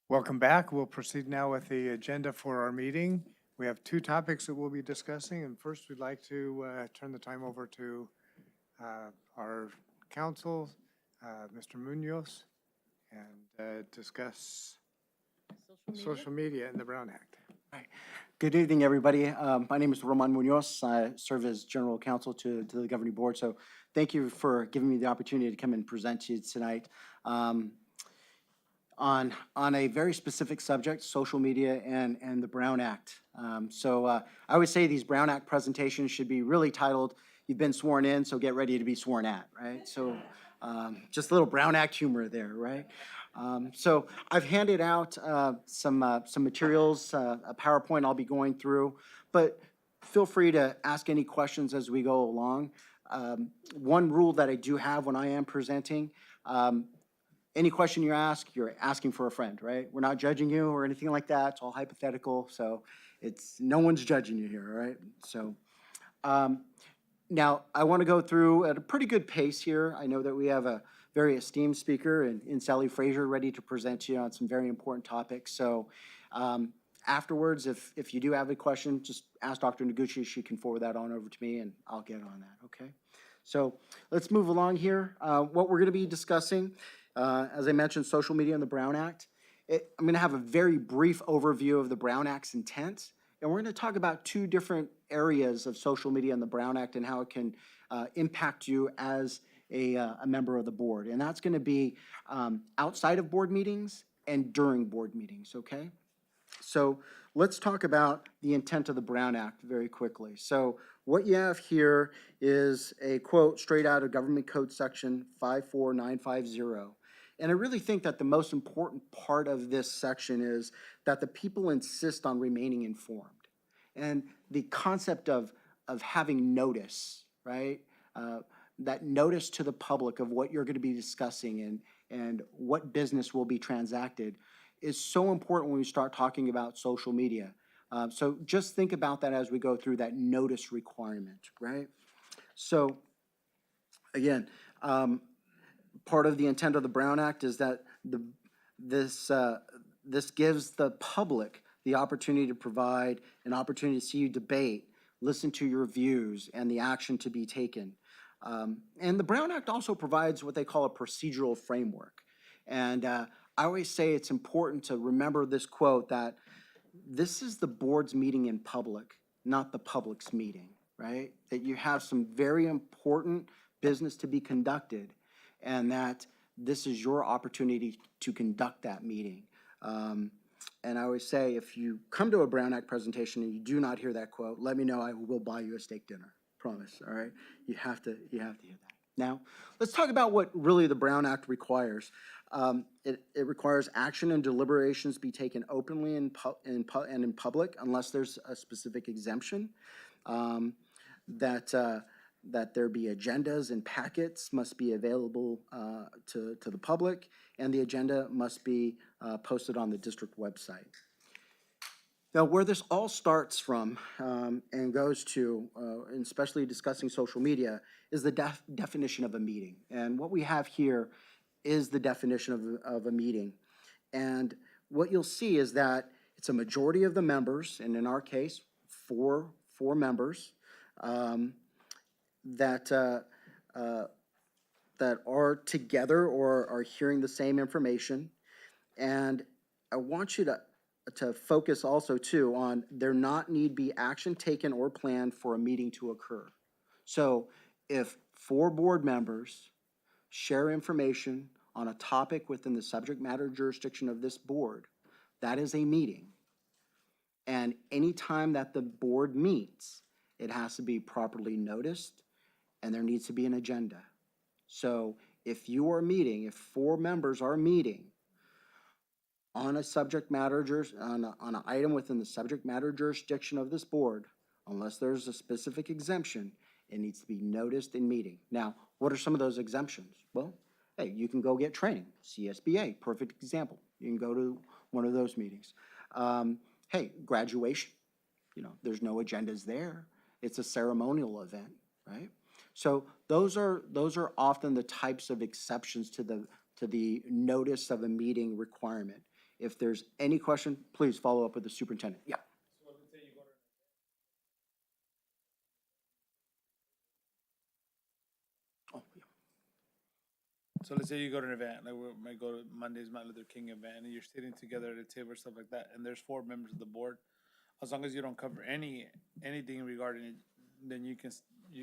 Welcome back. We'll proceed now with the agenda for our meeting. We have two topics that we'll be discussing, and first we'd like to turn the time over to our counsel, Mr. Munoz, and discuss social media and the Brown Act. Good evening, everybody. My name is Roman Munoz. I serve as general counsel to the governing board. So thank you for giving me the opportunity to come and present to you tonight on a very specific subject, social media and the Brown Act. I would say these Brown Act presentations should be really titled, "You've been sworn in, so get ready to be sworn at," right? So just a little Brown Act humor there, right? So I've handed out some materials, a PowerPoint I'll be going through, but feel free to ask any questions as we go along. One rule that I do have when I am presenting, any question you ask, you're asking for a friend, right? We're not judging you or anything like that. It's all hypothetical, so no one's judging you here, right? So now I want to go through at a pretty good pace here. I know that we have a very esteemed speaker in Sally Frazier ready to present to you on some very important topics. So afterwards, if you do have a question, just ask Dr. Noguchi. She can forward that on over to me and I'll get on that, okay? So let's move along here. What we're going to be discussing, as I mentioned, social media and the Brown Act. I'm going to have a very brief overview of the Brown Act's intent, and we're going to talk about two different areas of social media and the Brown Act and how it can impact you as a member of the board. And that's going to be outside of board meetings and during board meetings, okay? So let's talk about the intent of the Brown Act very quickly. So what you have here is a quote straight out of Government Code Section 54950. And I really think that the most important part of this section is that the people insist on remaining informed. And the concept of having notice, right? That notice to the public of what you're going to be discussing and what business will be transacted is so important when we start talking about social media. So just think about that as we go through that notice requirement, right? So again, part of the intent of the Brown Act is that this gives the public the opportunity to provide an opportunity to see you debate, listen to your views, and the action to be taken. And the Brown Act also provides what they call a procedural framework. And I always say it's important to remember this quote that this is the board's meeting in public, not the public's meeting, right? That you have some very important business to be conducted and that this is your opportunity to conduct that meeting. And I always say, if you come to a Brown Act presentation and you do not hear that quote, let me know. I will buy you a steak dinner. Promise. All right. You have to hear that. Now, let's talk about what really the Brown Act requires. It requires action and deliberations be taken openly and in public, unless there's a specific exemption. That there be agendas and packets must be available to the public, and the agenda must be posted on the district website. Now, where this all starts from and goes to, and especially discussing social media, is the definition of a meeting. And what we have here is the definition of a meeting. And what you'll see is that it's a majority of the members, and in our case, four members, that are together or are hearing the same information. And I want you to focus also too on there not need be action taken or planned for a meeting to occur. So if 4 board members share information on a topic within the subject matter jurisdiction of this board, that is a meeting. And anytime that the board meets, it has to be properly noticed and there needs to be an agenda. So if you are meeting, if 4 members are meeting on a subject matter, on an item within the subject matter jurisdiction of this board, unless there's a specific exemption, it needs to be noticed in meeting. Now, what are some of those exemptions? Well, hey, you can go get training. CSBA, perfect example. You can go to one of those meetings. Hey, graduation, there's no agendas there. It's a ceremonial event, right? So those are often the types of exceptions to the notice of a meeting requirement. If there's any question, please follow up with the superintendent. Yeah. Oh, yeah. So let's say you go to an event, like we might go to Monday's Martin Luther King event, and you're sitting together at a table or stuff like that, and there's 4 members of the board. As long as you don't cover anything regarding it, then you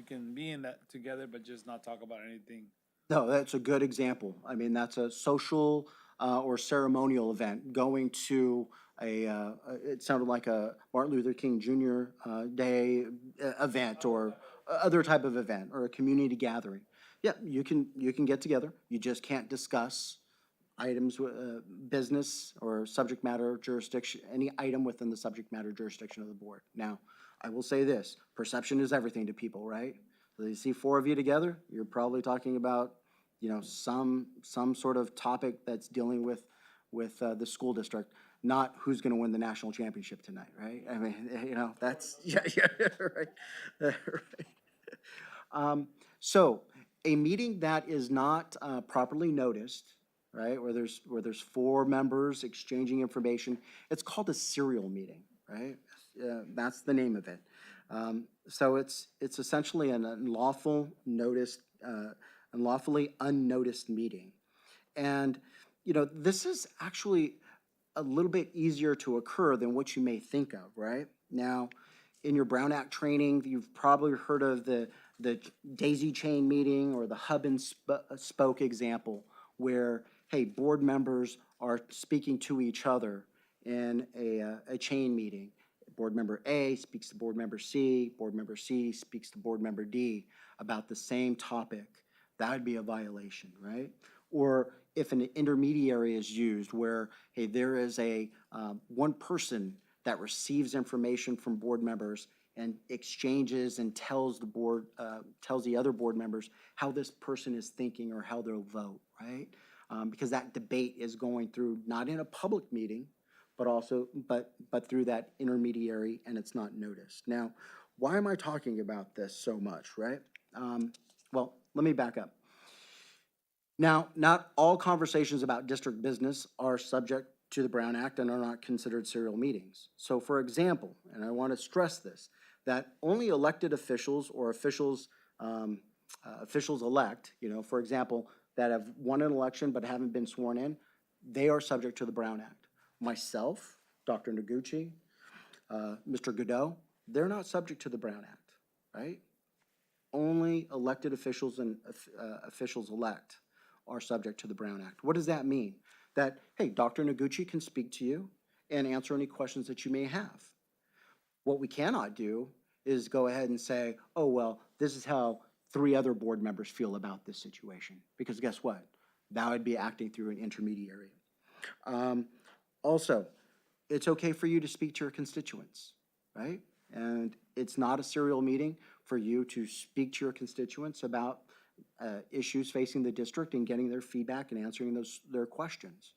can be in that together, but just not talk about anything. No, that's a good example. I mean, that's a social or ceremonial event. Going to it sounded like a Martin Luther King Jr. Day event or other type of event or a community gathering. Yeah, you can get together. You just can't discuss items, business or subject matter jurisdiction, any item within the subject matter jurisdiction of the board. Now, I will say this, perception is everything to people, right? So you see 4 of you together, you're probably talking about, you know, some sort of topic that's dealing with the school district, not who's gonna win the national championship tonight, right? I mean, you know, that's, yeah, right. Right. So, a meeting that is not properly noticed, right, where there's 4 members exchanging information, it's called a serial meeting, right? That's the name of it. So it's essentially an unlawfully unnoticed meeting. And, you know, this is actually a little bit easier to occur than what you may think of, right? Now, in your Brown Act training, you've probably heard of the daisy chain meeting or the hub and spoke example where, hey, board members are speaking to each other in a chain meeting. Board member A speaks to board member C speaks to board member D about the same topic. That would be a violation, right? Or if an intermediary is used where, hey, there is a one person that receives information from board members and exchanges and tells the board, tells the other board members how this person is thinking or how they'll vote, right? Because that debate is going through, not in a public meeting, but also, but through that intermediary, and it's not noticed. Now, why am I talking about this so much, right? Well, let me back up. Now, not all conversations about district business are subject to the Brown Act and are not considered serial meetings. So for example, and I want to stress this, that only elected officials or officials elect, you know, for example, that have won an election but haven't been sworn in, they are subject to the Brown Act. Myself, Dr. Noguchi, Mr. Godot, they're not subject to the Brown Act, right? Only elected officials and officials elect are subject to the Brown Act. What does that mean? That, hey, Dr. Noguchi can speak to you and answer any questions that you may have. What we cannot do is go ahead and say, oh, well, this is how 3 other board members feel about this situation. Because guess what? That would be acting through an intermediary. Also, it's okay for you to speak to your constituents, right? And it's not a serial meeting for you to speak to your constituents about issues facing the district and getting their feedback and answering their questions.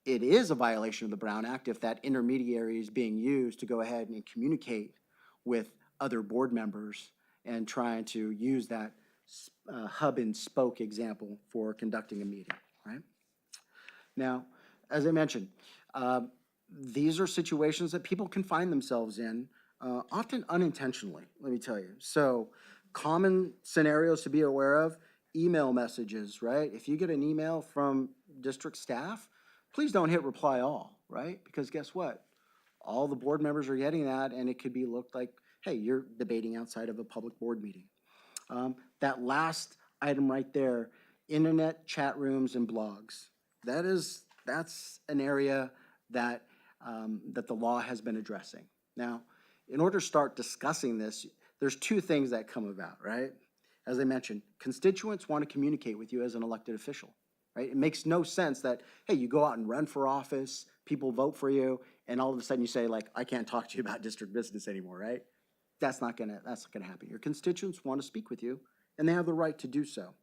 It is a violation of the Brown Act if that intermediary is being used to go ahead and communicate with other board members and trying to use that hub and spoke example for conducting a meeting, right? Now, as I mentioned, these are situations that people can find themselves in, often unintentionally, let me tell you. So common scenarios to be aware of, email messages, right? If you get an email from district staff, please don't hit reply all, right? Because guess what? All the board members are getting that, and it could be looked like, hey, you're debating outside of a public board meeting. That last item right there, internet chat rooms and blogs. That's an area that, that the law has been addressing. Now, in order to start discussing this, there's 2 things that come about, right? As I mentioned, constituents want to communicate with you as an elected official, right? It makes no sense that, hey, you go out and run for office, people vote for you, and all of a sudden you say, like, I can't talk to you about district business anymore, right? That's not gonna happen. Your constituents want to speak with you, and they have the right to do so.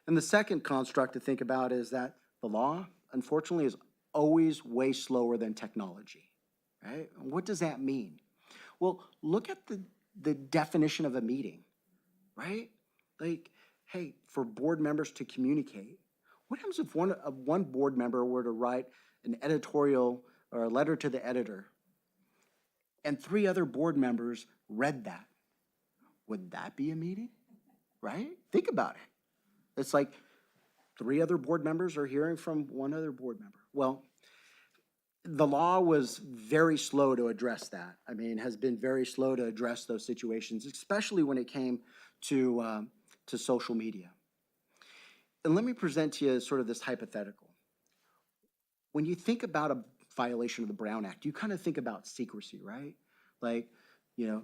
And the second construct to think about is that the law, unfortunately, is always way slower than technology, right? And what does that mean? Well, look at the definition of a meeting, right? Like, hey, for board members to communicate, what happens if one board member were to write an editorial or a letter to the editor, and 3 other board members read that, would that be a meeting? Right? Think about it. It's like 3 other board members are hearing from 1 other board member. Well, the law was very slow to address that. I mean, has been very slow to address those situations, especially when it came to social media. And let me present to you sort of this hypothetical. When you think about a violation of the Brown Act, you kind of think about secrecy, right? Like, you know,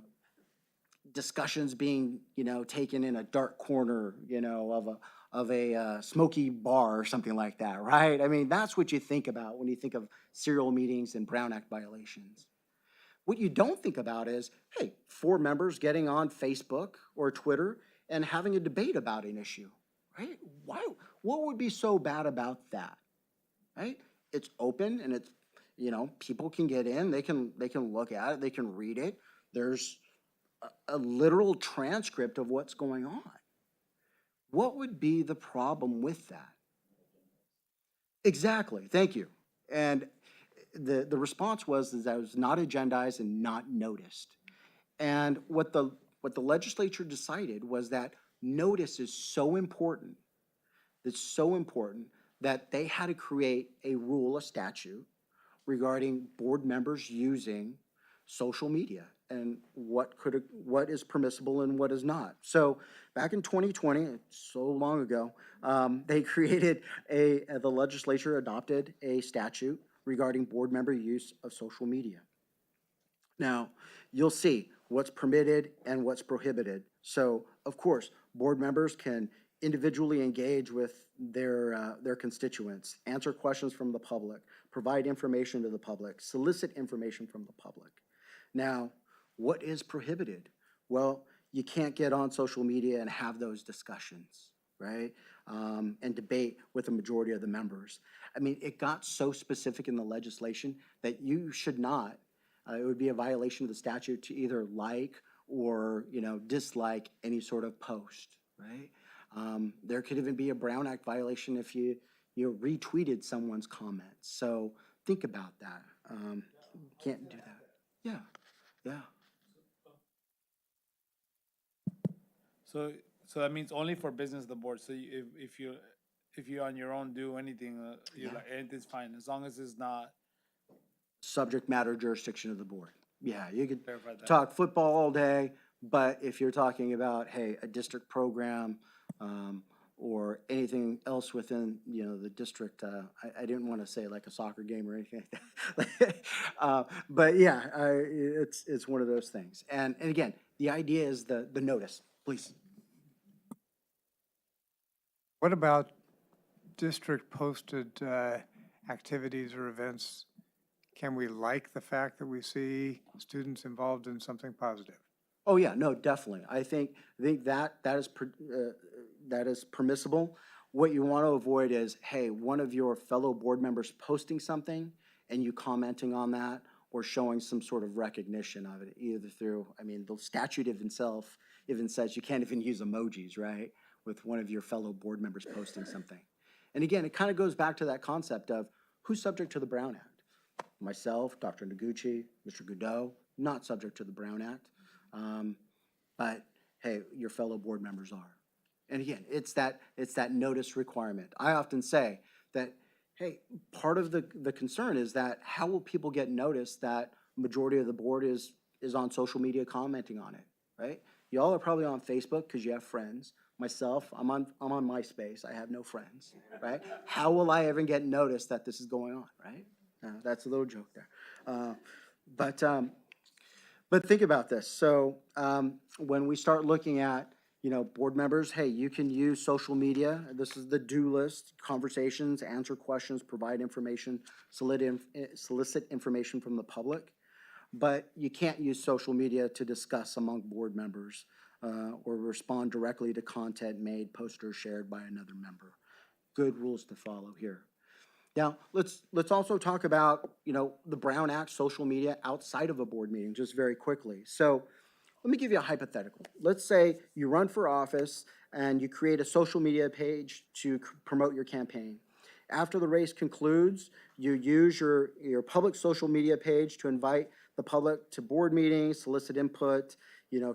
discussions being, taken in a dark corner, of a smoky bar or something like that, right? I mean, that's what you think about when you think of serial meetings and Brown Act violations. What you don't think about is, hey, 4 members getting on Facebook or Twitter and having a debate about an issue, right? Why? What would be so bad about that, right? It's open and it's, people can get in, they can look at it, they can read it. There's a literal transcript of what's going on. What would be the problem with that? Exactly, thank you. And the response was that it was not agendized and not noticed. And what the legislature decided was that notice is so important, that they had to create a rule, a statute, regarding board members using social media and what is permissible and what is not. So back in 2020, so long ago, they created the legislature adopted a statute regarding board member use of social media. Now, you'll see what's permitted and what's prohibited. So, of course, board members can individually engage with their constituents, answer questions from the public, provide information to the public, solicit information from the public. Now, what is prohibited? Well, you can't get on social media and have those discussions, right? And debate with the majority of the members. I mean, it got so specific in the legislation that you should not, it would be a violation of the statute to either like or, dislike any sort of post, right? There could even be a Brown Act violation if you retweeted someone's comments. So think about that. Can't do that. Yeah, yeah. So that means only for business, the board. So if you on your own do anything, you're like, anything's fine, as long as it's not. Subject matter jurisdiction of the board. Yeah, you could Verify that. talk football all day, but if you're talking about, hey, a district program, or anything else within, the district, I didn't want to say like a soccer game or anything like that. But yeah, it's one of those things. And again, the idea is the notice, please. What about district posted activities or events? Can we like the fact that we see students involved in something positive? Oh yeah, no, definitely. I think that is permissible. What you want to avoid is, hey, one of your fellow board members posting something and you commenting on that or showing some sort of recognition of it, either through, the statute itself even says you can't even use emojis, right? With one of your fellow board members posting something. And again, it kind of goes back to that concept of who's subject to the Brown Act. Myself, Dr. Noguchi, Mr. Godot, not subject to the Brown Act. But hey, your fellow board members are. And again, it's that notice requirement. I often say that, hey, part of the concern is that how will people get notice that majority of the board is on social media commenting on it, right? Y'all are probably on Facebook because you have friends. Myself, I'm on MySpace. I have no friends, right? How will I ever get notice that this is going on, right? That's a little joke there. But think about this. So when we start looking at, board members, hey, you can use social media. This is the do list, conversations, answer questions, provide information, solicit information from the public. But you can't use social media to discuss among board members or respond directly to content made, posted, or shared by another member. Good rules to follow here. Now, let's also talk about, the Brown Act, social media outside of a board meeting, just very quickly. So let me give you a hypothetical. Let's say you run for office and you create a social media page to promote your campaign. After the race concludes, you use your public social media page to invite the public to board meetings, solicit input,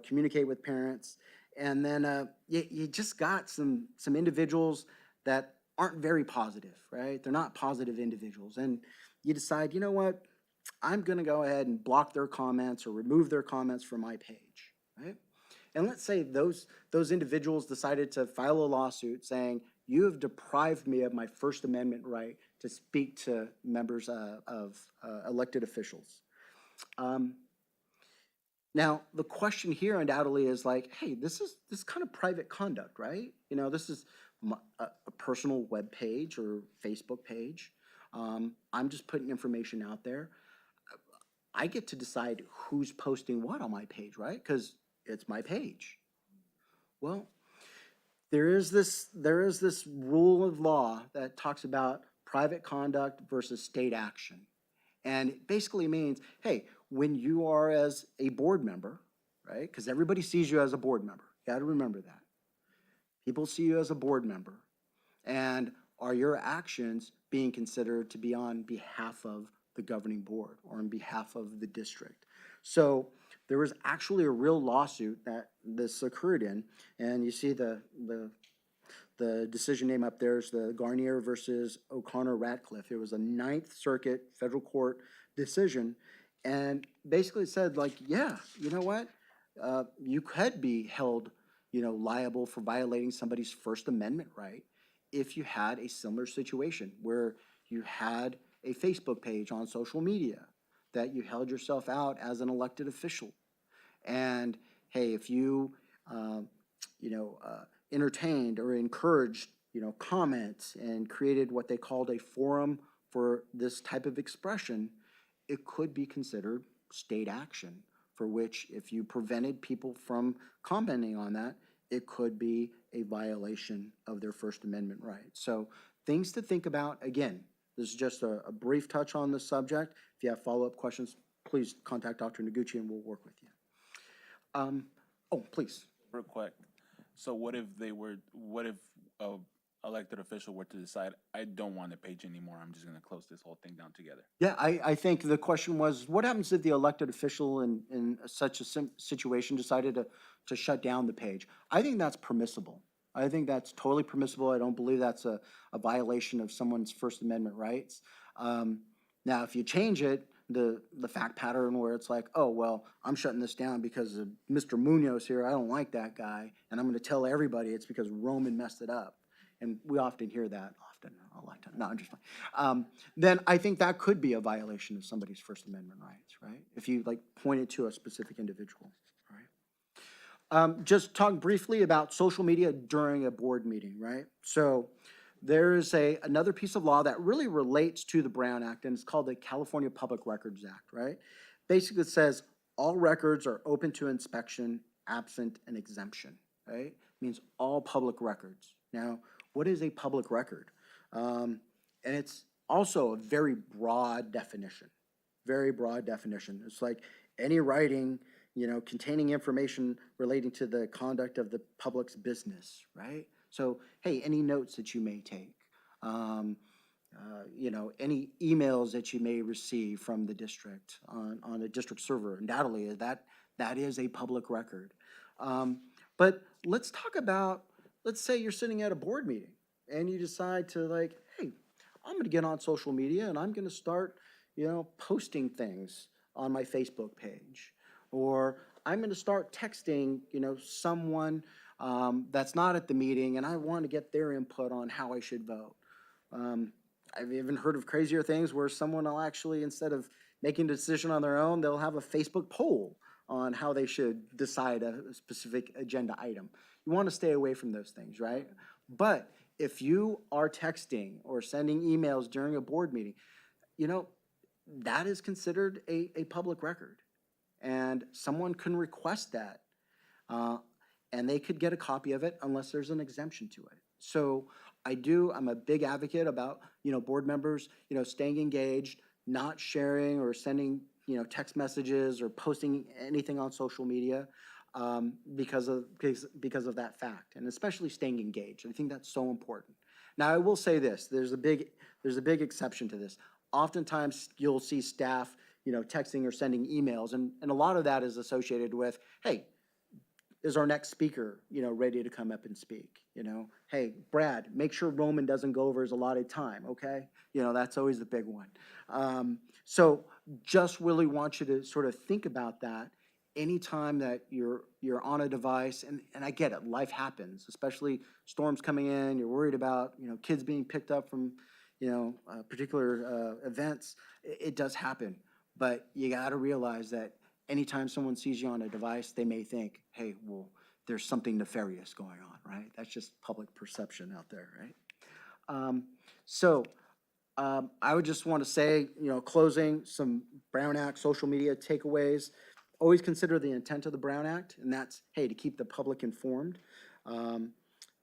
communicate with parents. And then you just got some individuals that aren't very positive, right? They're not positive individuals. And you decide, you know what? I'm going to go ahead and block their comments or remove their comments from my page, right? And let's say those individuals decided to file a lawsuit saying, you have deprived me of my First Amendment right to speak to members of elected officials. Now, the question here undoubtedly is like, hey, this is kind of private conduct, right? This is a personal web page or Facebook page. I'm just putting information out there. I get to decide who's posting what on my page, right? Because it's my page. Well, there is this rule of law that talks about private conduct versus state action. And it basically means, hey, when you are as a board member, right? Because everybody sees you as a board member. You got to remember that. People see you as a board member. And are your actions being considered to be on behalf of the governing board or on behalf of the district? So there was actually a real lawsuit that this occurred in, and you see the decision name up there is the Garnier versus O'Connor Ratcliffe. It was a Ninth Circuit federal court decision, and basically said like, yeah, you know what? You could be held, liable for violating somebody's First Amendment right if you had a similar situation where you had a Facebook page on social media that you held yourself out as an elected official. And hey, if you, entertained or encouraged, comments and created what they called a forum for this type of expression, it could be considered state action, for which if you prevented people from commenting on that, it could be a violation of their First Amendment rights. So things to think about. Again, this is just a brief touch on the subject. If you have follow-up questions, please contact Dr. Noguchi and we'll work with you. Please. Real quick. So what if a elected official were to decide, I don't want a page anymore, I'm just gonna close this whole thing down together? Yeah, I think the question was, what happens if the elected official in such a situation decided to shut down the page? I think that's permissible. I think that's totally permissible. I don't believe that's a violation of someone's First Amendment rights. Now, if you change it, the fact pattern where it's like, oh, well, I'm shutting this down because of Mr. Munoz here, I don't like that guy, and I'm gonna tell everybody it's because Roman messed it up. And we often hear that a lot of time. No, I'm just fine. Then I think that could be a violation of somebody's First Amendment rights, right? If you pointed to a specific individual, right? Just talk briefly about social media during a board meeting, right? So there's another piece of law that really relates to the Brown Act, and it's called the California Public Records Act, right? Basically, it says all records are open to inspection, absent an exemption, right? It means all public records. Now, what is a public record? And it's also a very broad definition, very broad definition. It's like any writing, containing information relating to the conduct of the public's business, right? So, hey, any notes that you may take, any emails that you may receive from the district on a district server, undoubtedly that is a public record. But let's talk about, let's say you're sitting at a board meeting and you decide to hey, I'm gonna get on social media and I'm gonna start, posting things on my Facebook page, or I'm gonna start texting, someone that's not at the meeting and I want to get their input on how I should vote. I've even heard of crazier things where someone will actually, instead of making a decision on their own, they'll have a Facebook poll on how they should decide a specific agenda item. You want to stay away from those things, right? But if you are texting or sending emails during a board meeting, that is considered a public record. And someone can request that. And they could get a copy of it unless there's an exemption to it. So I'm a big advocate about, board members, staying engaged, not sharing or sending, text messages or posting anything on social media because of that fact, and especially staying engaged. I think that's so important. Now, I will say this, there's a big exception to this. Oftentimes, you'll see staff, texting or sending emails, and a lot of that is associated with, hey, is our next speaker, ready to come up and speak? Hey, Brad, make sure Roman doesn't go over his allotted time, okay? That's always the big one. So just really want you to sort of think about that anytime that you're on a device, and I get it, life happens, especially storms coming in, you're worried about, kids being picked up from, particular events. It does happen, but you got to realize that anytime someone sees you on a device, they may think, hey, well, there's something nefarious going on, right? That's just public perception out there, right? I would just want to say, closing, some Brown Act social media takeaways. Always consider the intent of the Brown Act, and that's, hey, to keep the public informed.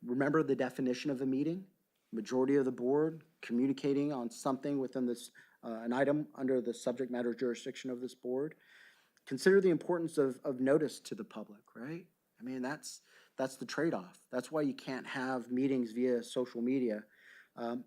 Remember the definition of a meeting. Majority of the board communicating on something within this, an item under the subject matter jurisdiction of this board. Consider the importance of notice to the public, right? I mean, that's the trade-off. That's why you can't have meetings via social media.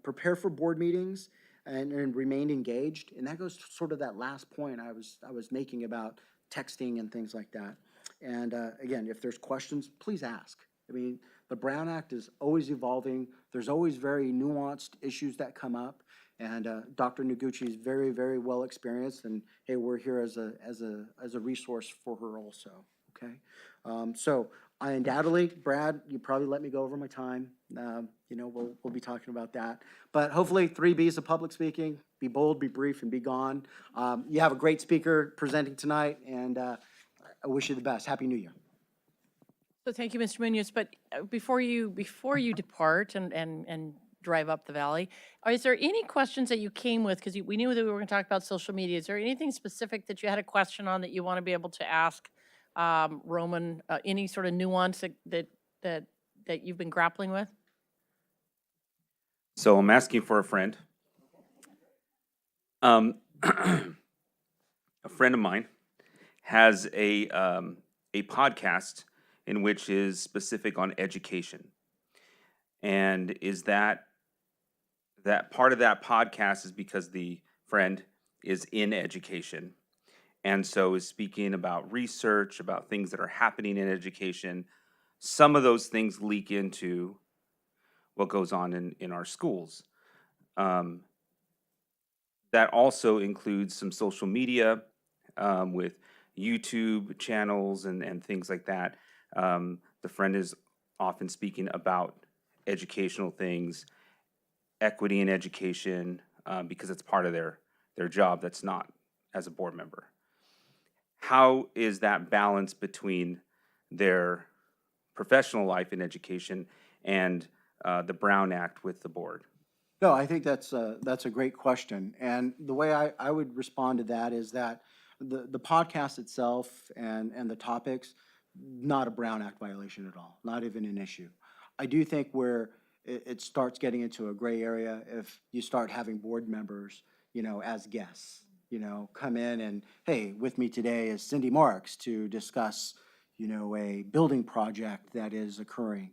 Prepare for board meetings and remain engaged. And that goes to sort of that last point I was making about texting and things like that. And again, if there's questions, please ask. I mean, the Brown Act is always evolving. There's always very nuanced issues that come up. And Dr. Noguchi is very, very well experienced. And hey, we're here as a resource for her also. Okay. So I undoubtedly, Brad, you probably let me go over my time. We'll be talking about that. But hopefully 3 B's of public speaking: be bold, be brief, and be gone. You have a great speaker presenting tonight, and I wish you the best. Happy New Year. So thank you, Mr. Munoz. But before you depart and drive up the valley, is there any questions that you came with? Because we knew that we were going to talk about social media. Is there anything specific that you had a question on that you want to be able to ask Roman? Any sort of nuance that you've been grappling with? So I'm asking for a friend. A friend of mine has a podcast in which is specific on education. And is that part of that podcast is because the friend is in education, and so is speaking about research, about things that are happening in education. Some of those things leak into what goes on in our schools. That also includes some social media with YouTube channels and things like that. The friend is often speaking about educational things, equity in education, because it's part of their job. That's not as a board member. How is that balance between their professional life in education and the Brown Act with the board? No, I think that's a great question. And the way I would respond to that is that the podcast itself and the topics, not a Brown Act violation at all, not even an issue. I do think where it starts getting into a gray area if you start having board members, as guests, come in and, hey, with me today is Cindy Marks to discuss, a building project that is occurring.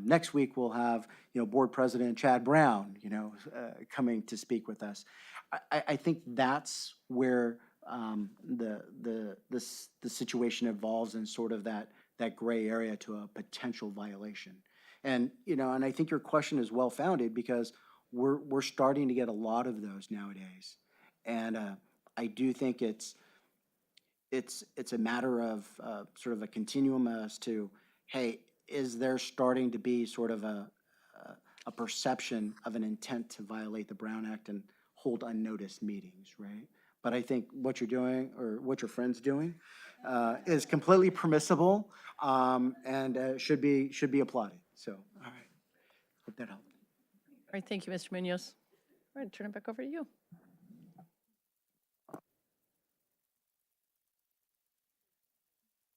Next week, we'll have, Board President Chad Brown, coming to speak with us. I think that's where the situation evolves in sort of that gray area to a potential violation. And, and I think your question is well-founded because we're starting to get a lot of those nowadays. And I do think it's a matter of sort of a continuum as to, hey, is there starting to be sort of a perception of an intent to violate the Brown Act and hold unnoticed meetings, right? But I think what you're doing, or what your friend's doing, is completely permissible and should be applauded. So, all right, hope that helped. All right, thank you, Mr. Munoz. All right, turn it back over to you.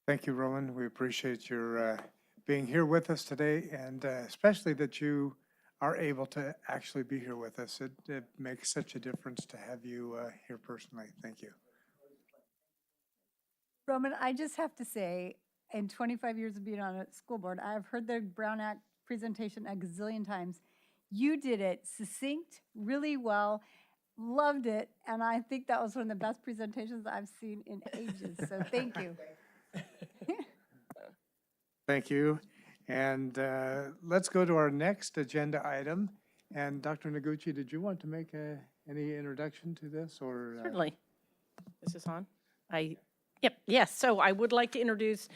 Thank you, Roman. We appreciate your being here with us today, and especially that you are able to actually be here with us. It makes such a difference to have you here personally. Thank you. Roman, I just have to say, in 25 years of being on a school board, I've heard the Brown Act presentation a gazillion times. You did it succinct, really well, loved it, and I think that was one of the best presentations I've seen in ages, so thank you. Thank you. And let's go to our next agenda item. And Dr. Noguchi, did you want to make any introduction to this or? Certainly. Is this on? Yes, so I would like to introduce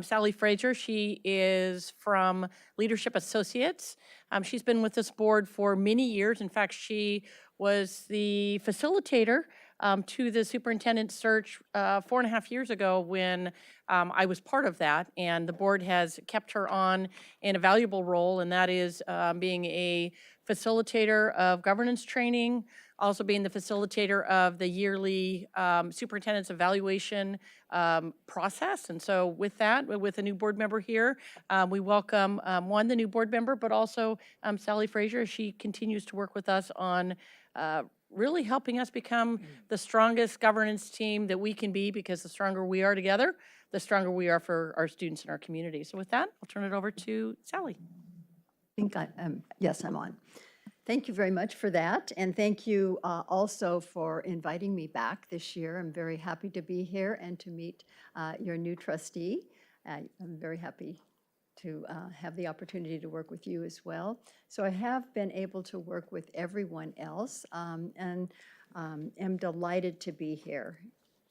Sally Frazier. She is from Leadership Associates. She's been with this board for many years. In fact, she was the facilitator to the superintendent search 4.5 years ago when I was part of that. And the board has kept her on in a valuable role, and that is being a facilitator of governance training, also being the facilitator of the yearly superintendent's evaluation process. And so with that, with a new board member here, we welcome, one, the new board member, but also Sally Frazier, as she continues to work with us on really helping us become the strongest governance team that we can be, because the stronger we are together, the stronger we are for our students and our community. So with that, I'll turn it over to Sally. Yes, I'm on. Thank you very much for that, and thank you also for inviting me back this year. I'm very happy to be here and to meet your new trustee. I'm very happy to have the opportunity to work with you as well. So I have been able to work with everyone else and am delighted to be here.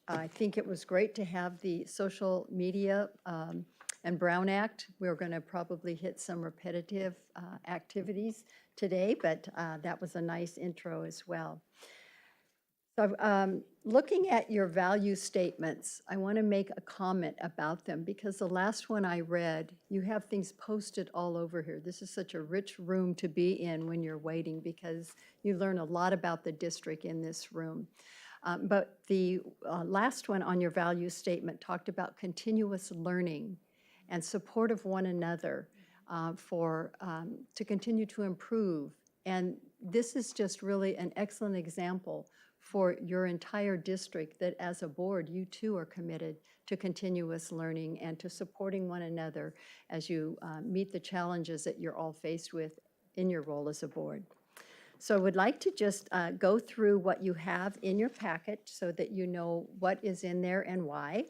I think it was great to have the social media and Brown Act. We're going to probably hit some repetitive activities today, but that was a nice intro as well. So looking at your value statements, I want to make a comment about them because the last one I read, you have things posted all over here. This is such a rich room to be in when you're waiting because you learn a lot about the district in this room. But the last one on your value statement talked about continuous learning and support of one another to continue to improve. And this is just really an excellent example for your entire district that as a board, you too are committed to continuous learning and to supporting one another as you meet the challenges that you're all faced with in your role as a board. So I would like to just go through what you have in your packet so that you know what is in there and why.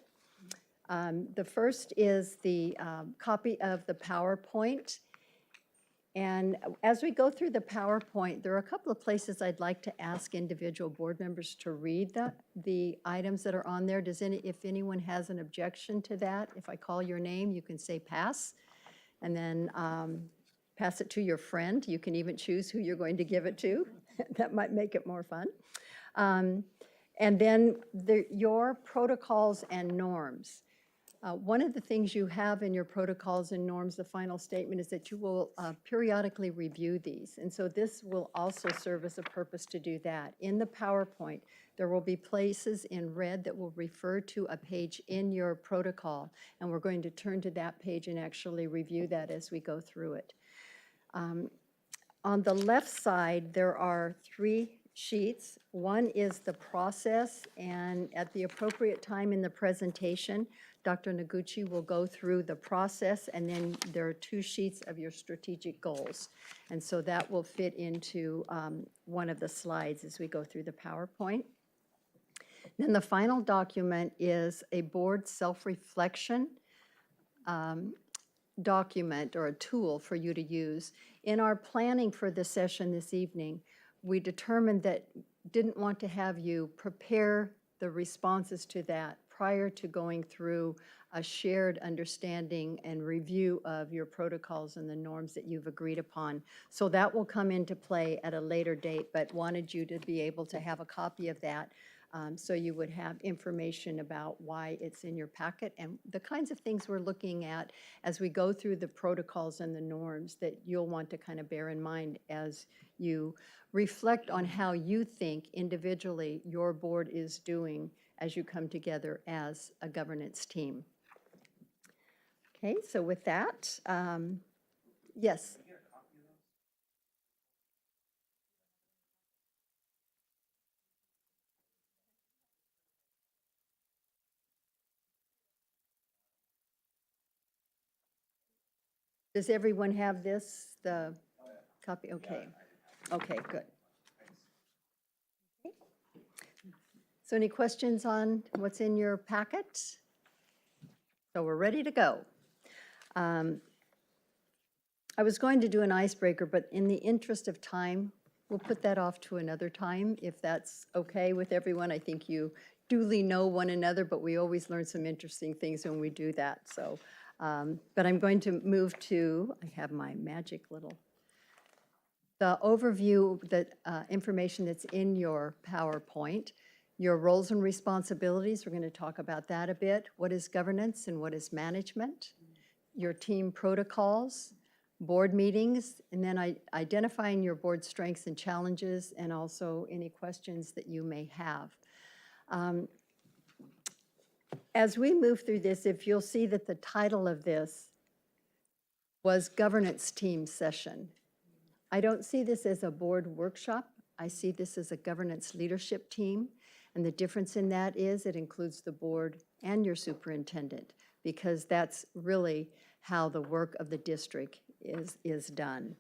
The first is the copy of the PowerPoint. And as we go through the PowerPoint, there are a couple of places I'd like to ask individual board members to read the items that are on there. If anyone has an objection to that, if I call your name, you can say pass, and then pass it to your friend. You can even choose who you're going to give it to. That might make it more fun. And then your protocols and norms. One of the things you have in your protocols and norms, the final statement, is that you will periodically review these. And so this will also serve as a purpose to do that. In the PowerPoint, there will be places in red that will refer to a page in your protocol. And we're going to turn to that page and actually review that as we go through it. On the left side, there are 3 sheets. One is the process, and at the appropriate time in the presentation, Dr. Noguchi will go through the process, and then there are 2 sheets of your strategic goals. And so that will fit into one of the slides as we go through the PowerPoint. Then the final document is a board self-reflection document or a tool for you to use. In our planning for this session this evening, we determined that didn't want to have you prepare the responses to that prior to going through a shared understanding and review of your protocols and the norms that you've agreed upon. So that will come into play at a later date, but wanted you to be able to have a copy of that so you would have information about why it's in your packet and the kinds of things we're looking at as we go through the protocols and the norms that you'll want to kind of bear in mind as you reflect on how you think individually your board is doing as you come together as a governance team. Okay, so with that, yes. Does everyone have this, the Copy, okay. Okay, good. Okay. So any questions on what's in your packet? So we're ready to go. I was going to do an icebreaker, but in the interest of time, we'll put that off to another time, if that's okay with everyone. I think you duly know one another, but we always learn some interesting things when we do that, so. But I'm going to move to, I have my magic little, the overview, the information that's in your PowerPoint, your roles and responsibilities, we're going to talk about that a bit. What is governance and what is management? Your team protocols, board meetings, and then identifying your board strengths and challenges, and also any questions that you may have. As we move through this, if you'll see that the title of this was Governance Team Session. I don't see this as a board workshop. I see this as a governance leadership team. And the difference in that is it includes the board and your superintendent, because that's really how the work of the district is done.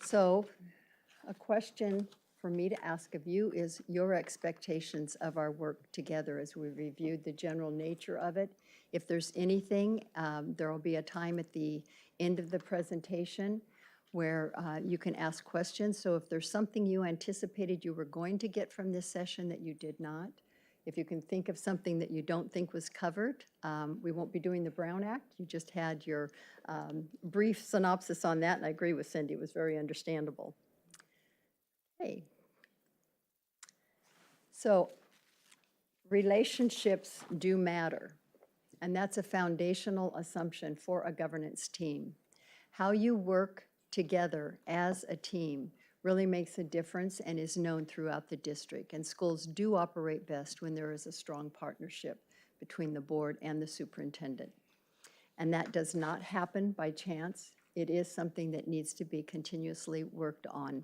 So a question for me to ask of you is your expectations of our work together as we reviewed the general nature of it. If there's anything, there will be a time at the end of the presentation where you can ask questions. So if there's something you anticipated you were going to get from this session that you did not, if you can think of something that you don't think was covered, we won't be doing the Brown Act. You just had your brief synopsis on that, and I agree with Cindy, it was very understandable. Okay. So relationships do matter, and that's a foundational assumption for a governance team. How you work together as a team really makes a difference and is known throughout the district. And schools do operate best when there is a strong partnership between the board and the superintendent. And that does not happen by chance. It is something that needs to be continuously worked on.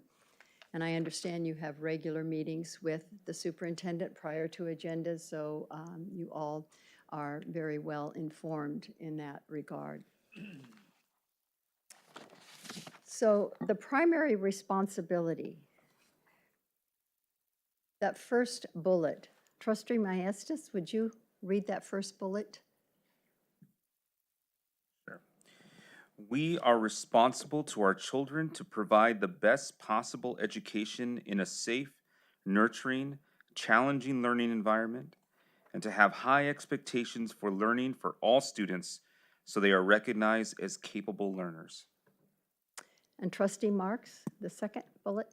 And I understand you have regular meetings with the superintendent prior to agendas, so you all are very well informed in that regard. So the primary responsibility, that first bullet, Trustee Maestas, would you read that first bullet? We are responsible to our children to provide the best possible education in a safe, nurturing, challenging learning environment, and to have high expectations for learning for all students so they are recognized as capable learners. And Trustee Marks, the second bullet?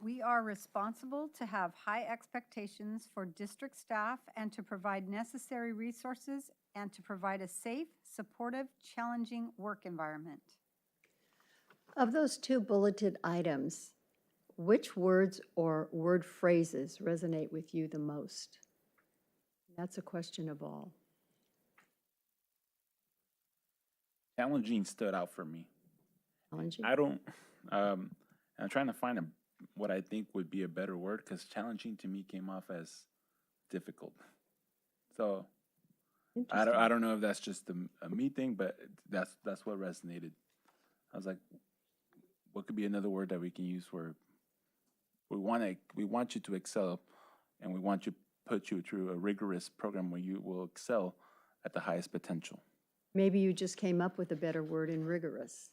We are responsible to have high expectations for district staff and to provide necessary resources and to provide a safe, supportive, challenging work environment. Of those two bulleted items, which words or word phrases resonate with you the most? That's a question of all. Challenging stood out for me. Challenging? I don't, I'm trying to find what I think would be a better word, because challenging to me came off as difficult. So I don't know if that's just a me thing, but that's what resonated. I was like, what could be another word that we can use where we want you to excel, and we want you put you through a rigorous program where you will excel at the highest potential. Maybe you just came up with a better word in rigorous.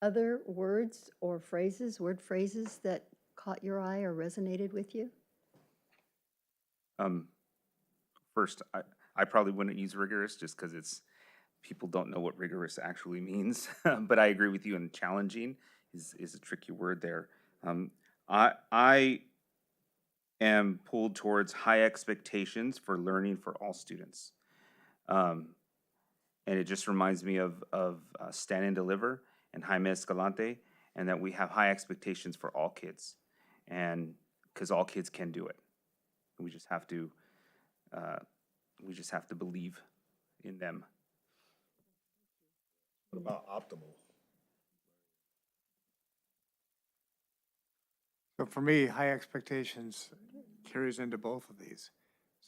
Other words or phrases, word phrases that caught your eye or resonated with you? First, I probably wouldn't use rigorous just because people don't know what rigorous actually means. But I agree with you, and challenging is a tricky word there. I am pulled towards high expectations for learning for all students. And it just reminds me of Stand and Deliver and Jaime Escalante, and that we have high expectations for all kids, and because all kids can do it. We just have to believe in them. What about optimal? So for me, high expectations carries into both of these.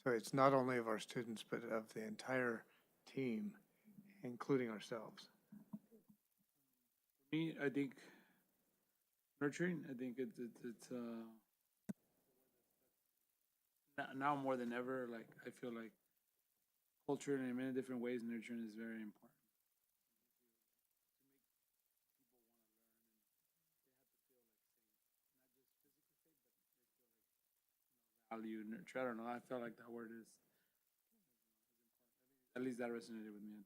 So it's not only of our students, but of the entire team, including ourselves. Me, I think nurturing, I think now more than ever, like, I feel like culture in many different ways, nurturing is very important. Value, nurture, I don't know, I felt like that word is, at least that resonated with me.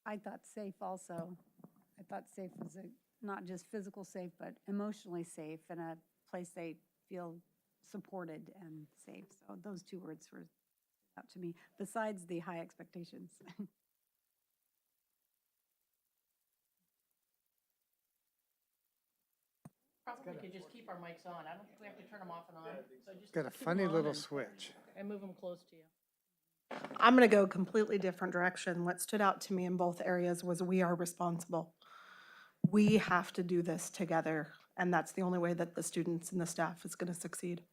I thought safe also. I thought safe was not just physical safe, but emotionally safe and a place they feel supported and safe. So those two words were out to me, besides the high expectations. Probably could just keep our mics on. I don't think we have to turn them off and on. So just Got a keep 'em funny on little and- switch. And move them close to you. I'm going to go a completely different direction. What stood out to me in both areas was we are responsible. We have to do this together, and that's the only way that the students and the staff is going to succeed.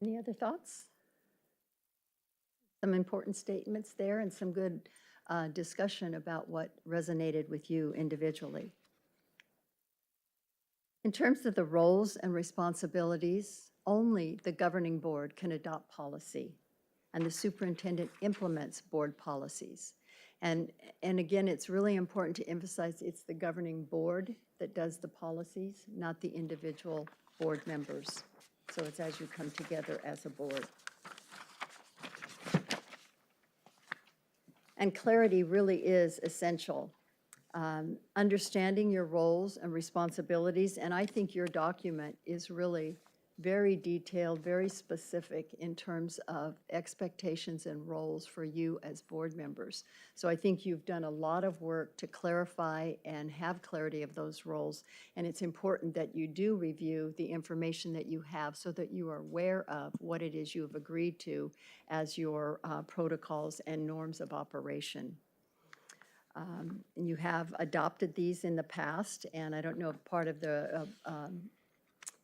Any other thoughts? Some important statements there and some good discussion about what resonated with you individually. In terms of the roles and responsibilities, only the governing board can adopt policy, and the superintendent implements board policies. And again, it's really important to emphasize it's the governing board that does the policies, not the individual board members. So it's as you come together as a board. And clarity really is essential. Understanding your roles and responsibilities, and I think your document is really very detailed, very specific in terms of expectations and roles for you as board members. So I think you've done a lot of work to clarify and have clarity of those roles, and it's important that you do review the information that you have so that you are aware of what it is you have agreed to as your protocols and norms of operation. You have adopted these in the past, and I don't know if part of the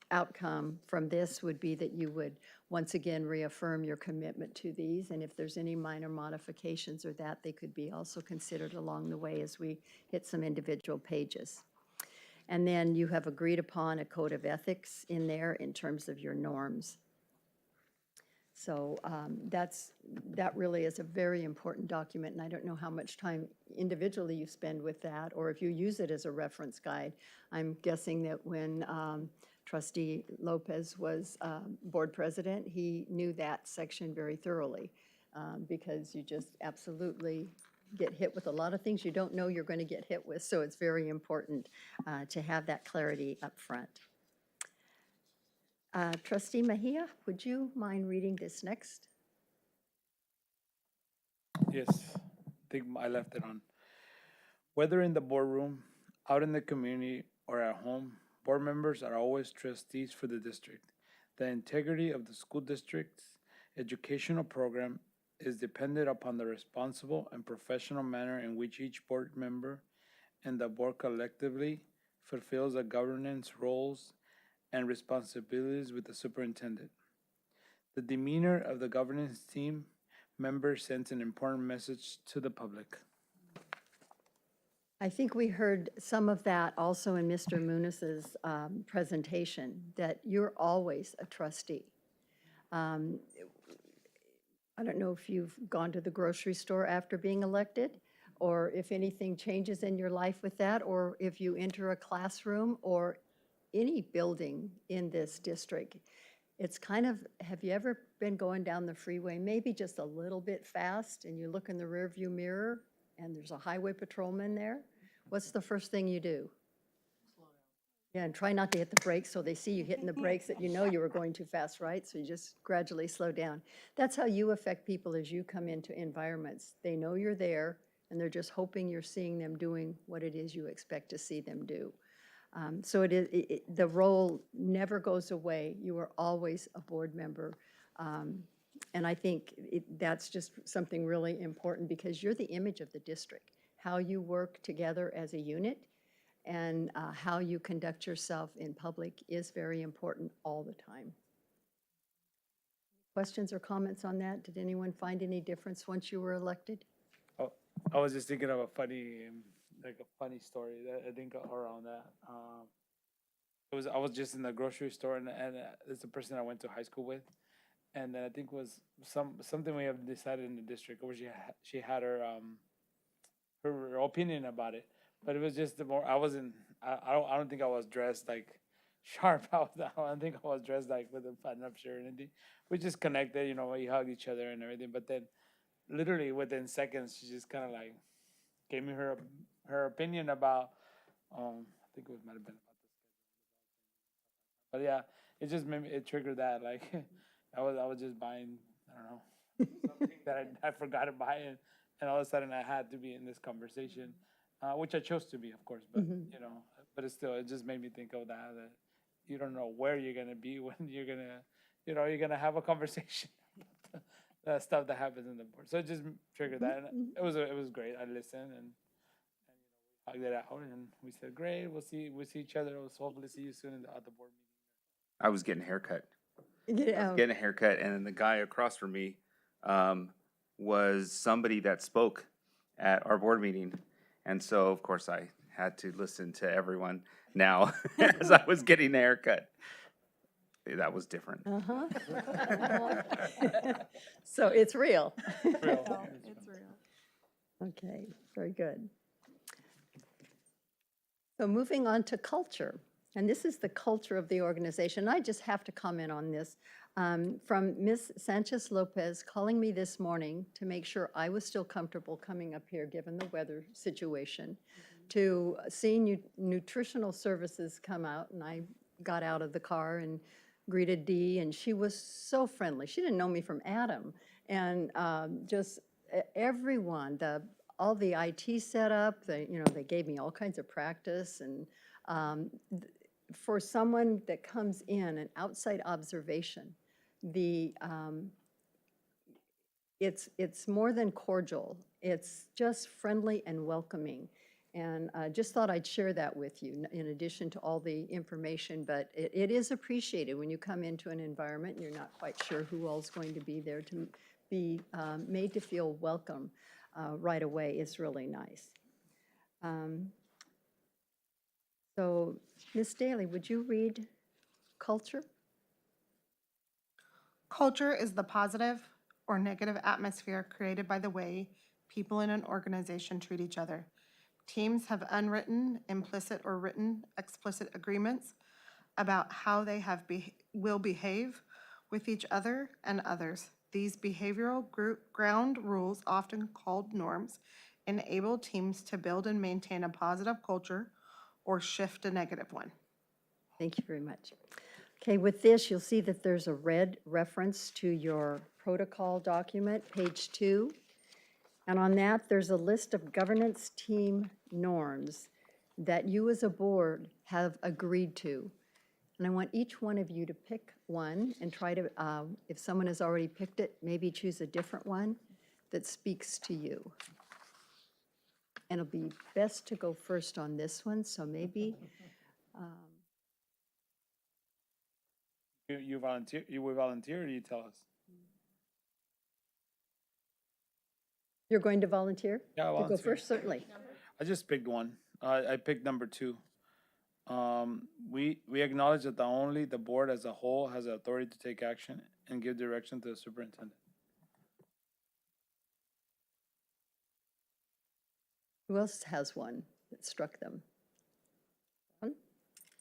outcome from this would be that you would once again reaffirm your commitment to these, and if there's any minor modifications or that, they could be also considered along the way as we hit some individual pages. And then you have agreed upon a code of ethics in there in terms of your norms. So that really is a very important document, and I don't know how much time individually you spend with that, or if you use it as a reference guide. I'm guessing that when Trustee Lopez was board president, he knew that section very thoroughly, because you just absolutely get hit with a lot of things you don't know you're going to get hit with, so it's very important to have that clarity up front. Trustee Mejia, would you mind reading this next? Yes, I think I left it on. Whether in the boardroom, out in the community, or at home, board members are always trustees for the district. The integrity of the school district's educational program is dependent upon the responsible and professional manner in which each board member and the board collectively fulfills the governance roles and responsibilities with the superintendent. The demeanor of the governance team members sends an important message to the public. I think we heard some of that also in Mr. Muniz's presentation, that you're always a trustee. I don't know if you've gone to the grocery store after being elected, or if anything changes in your life with that, or if you enter a classroom or any building in this district. It's kind of, have you ever been going down the freeway, maybe just a little bit fast, and you look in the rearview mirror and there's a highway patrolman there? What's the first thing you do? Yeah, and try not to hit the brakes so they see you hitting the brakes that you know you were going too fast, right? So you just gradually slow down. That's how you affect people as you come into environments. They know you're there, and they're just hoping you're seeing them doing what it is you expect to see them do. So the role never goes away. You are always a board member. And I think that's just something really important, because you're the image of the district, how you work together as a unit. and how you conduct yourself in public is very important all the time. Questions or comments on that? Did anyone find any difference once you were elected? Oh, I was just thinking of a funny story that I think around that. I was just in the grocery store and it's a person I went to high school with, and then I think was something we have decided in the district, or she had her opinion about it, but it was just I don't think I was dressed like sharp out. I don't think I was dressed like with a button-up shirt or anything. We just connected, we hug each other and everything. But then, literally within seconds, she just kind of like gave me her opinion about. I think it might have been about this. But yeah, it just made me. It triggered that. Like, I was just buying. I don't know, something that I forgot to buy, and all of a sudden I had to be in this conversation, which I chose to be, of course. But but it just made me think of that. That you don't know where you're gonna be when you're gonna have a conversation about the stuff that happens in the board. So it just triggered that, and it was great. I listened and hugged it out, and we said, "Great, we'll see each other. We'll hopefully see you soon at the board meeting." I was getting a haircut. Yeah. Getting a haircut, and then the guy across from me was somebody that spoke at our board meeting, and so of course I had to listen to everyone now as I was getting a haircut. That was different. Uh-huh. So it's real. It's real. Okay, very good. So moving on to culture, and this is the culture of the organization. I just have to comment on this. From Ms. Sanchez Lopez calling me this morning to make sure I was still comfortable coming up here, given the weather situation, to seeing nutritional services come out, and I got out of the car and greeted Dee, and she was so friendly. She didn't know me from Adam, and just everyone, all the IT setup, they gave me all kinds of practice, and for someone that comes in, an outside observation, it's more than cordial. It's just friendly and welcoming. And I just thought I'd share that with you in addition to all the information, but it is appreciated when you come into an environment and you're not quite sure who all's going to be there, to be made to feel welcome right away is really nice. So, Ms. Daly, would you read culture? Culture is the positive or negative atmosphere created by the way people in an organization treat each other. Teams have unwritten, implicit, or written explicit agreements about how they will behave with each other and others. These behavioral ground rules, often called norms, enable teams to build and maintain a positive culture or shift a negative one. Thank you very much. Okay, with this, you'll see that there's a red reference to your protocol document, page 2. And on that, there's a list of governance team norms that you as a board have agreed to. And I want each one of you to pick one and try to, if someone has already picked it, maybe choose a different one that speaks to you. And it'll be best to go first on this one, so maybe. You volunteer? You will volunteer, or you tell us? You're going to volunteer? Yeah, I'll To go volunteer. first, certainly. I just picked one. I picked number 2. We acknowledge that only the board as a whole has the authority to take action and give direction to the superintendent. Who else has one that struck them?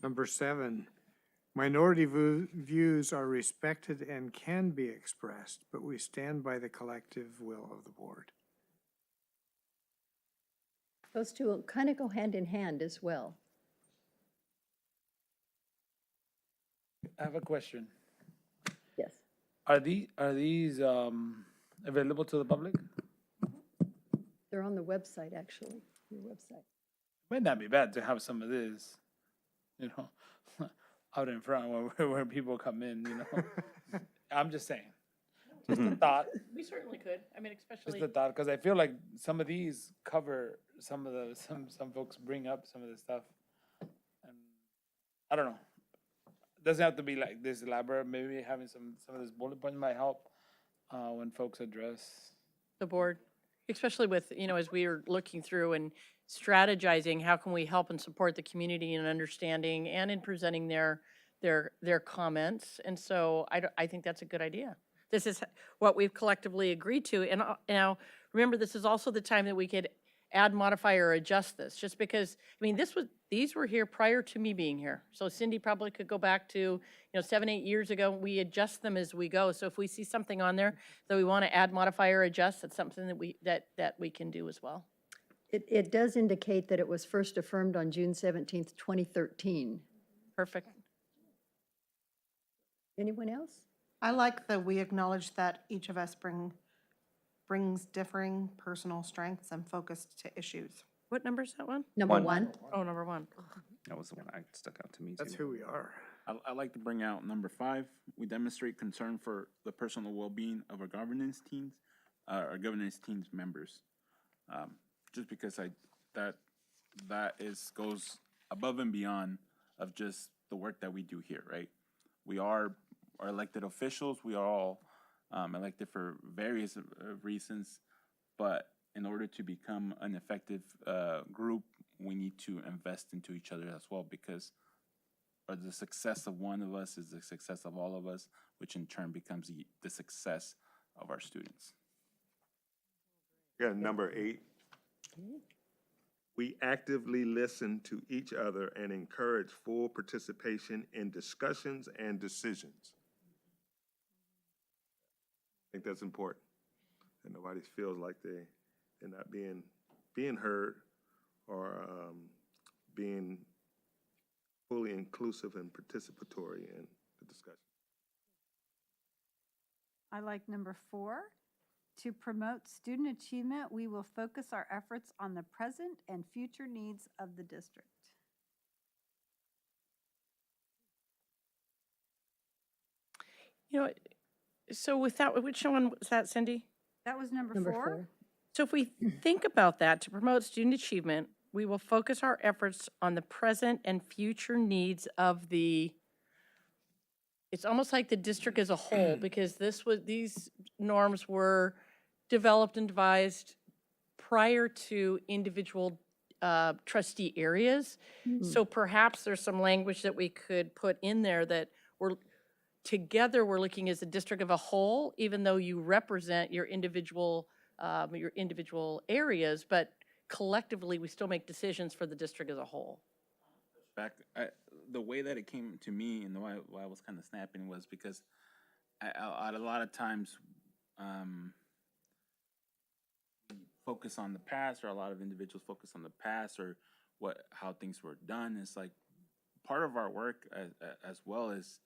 Number 7, minority views are respected and can be expressed, but we stand by the collective will of the board. Those two kind of go hand in hand as well. I have a question. Yes. Are these available to the public? They're on the website, actually, your website. Might not be bad to have some of this, out in front where people come in, I'm just saying. Just a thought, We certainly could. I mean, just especially, a thought, because I feel like some of these cover some folks bring up some of the stuff. I don't know. Doesn't have to be like this elaborate. Maybe having some of those bullet points might help when folks address. The board, especially with, as we are looking through and strategizing, how can we help and support the community in understanding and in presenting their comments? And so I think that's a good idea. This is what we've collectively agreed to. And now, remember, this is also the time that we could add, modify, or adjust this, just because, these were here prior to me being here. So Cindy probably could go back to, 7, 8 years ago. We adjust them as we go. So if we see something on there that we want to add, modify, or adjust, that's something that we can do as well. It does indicate that it was first affirmed on June 17th, 2013. Perfect. Anyone else? I like that we acknowledge that each of us brings differing personal strengths and focus to issues. What number is that one? Number One. one. Oh, number 1. That was the one that stuck out to me too. That's who we are. I'd like to bring out number 5. We demonstrate concern for the personal well-being of our governance teams members. Just because that goes above and beyond of just the work that we do here, right? We are elected officials. We are all elected for various reasons, but in order to become an effective group, we need to invest into each other as well, because the success of one of us is the success of all of us, which in turn becomes the success of our students. Got number 8. We actively listen to each other and encourage full participation in discussions and decisions. I think that's important. And nobody feels like they're not being heard or being fully inclusive and participatory in the discussion. I like number 4. To promote student achievement, we will focus our efforts on the present and future needs of the district. So with that, which one was that, Cindy? That was number Number 4. 4. So if we think about that, to promote student achievement, we will focus our efforts on the present and future needs of it's almost like the district as a whole, because these norms were developed and devised prior to individual trustee areas. So perhaps there's some language that we could put in there that we're looking as a district of a whole, even though you represent your individual areas, but collectively, we still make decisions for the district as a whole. The way that it came to me and why I was kind of snapping was because a lot of times focus on the past, or a lot of individuals focus on the past or how things were done. It's like part of our work as well as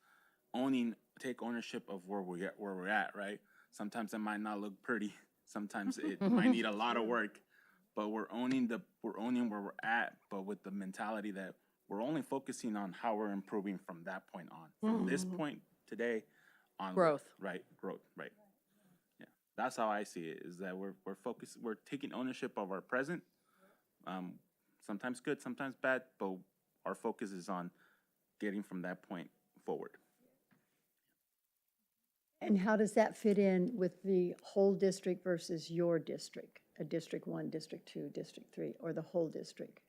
take ownership of where we're at, right? Sometimes it might not look pretty. Sometimes it might need a lot of work, but we're owning where we're at, but with the mentality that we're only focusing on how we're improving from that point on. From this point today on. Growth. Right, growth, right. Yeah, that's how I see it, is that we're taking ownership of our present. Sometimes good, sometimes bad, but our focus is on getting from that point forward. And how does that fit in with the whole district versus your district? A District 1, District 2, District 3, or the whole district?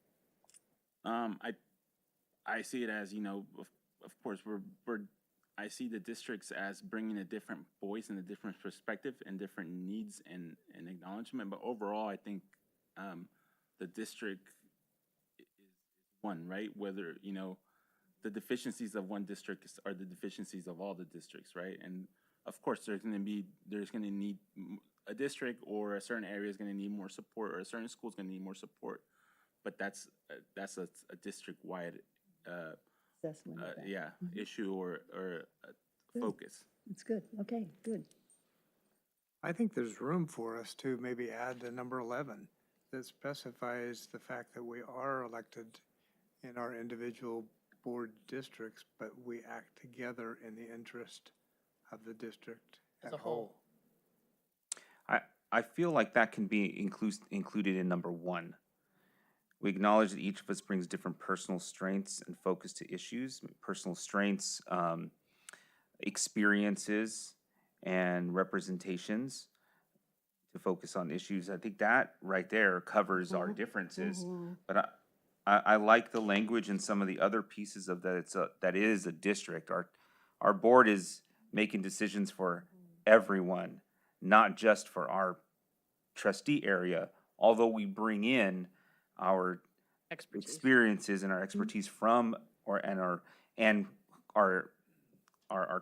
I see it as, of course, I see the districts as bringing a different voice and a different perspective and different needs and acknowledgement. But overall, I think the district is one, right? Whether, the deficiencies of one district are the deficiencies of all the districts, right? And of course, there's going to need a district, or a certain area is going to need more support, or a certain school is going to need more support. But that's a district-wide Assessment of that. issue or focus. That's good. Okay, good. I think there's room for us to maybe add a number 11 that specifies the fact that we are elected in our individual board districts, but we act together in the interest of the district As a whole. I feel like that can be included in number 1. We acknowledge that each of us brings different personal strengths and focus to issues. Personal strengths, experiences, and representations to focus on issues. I think that right there covers our differences. But I like the language and some of the other pieces of that. That is a district. Our board is making decisions for everyone, not just for our trustee area, although we bring in our Expertise. experiences and our expertise from our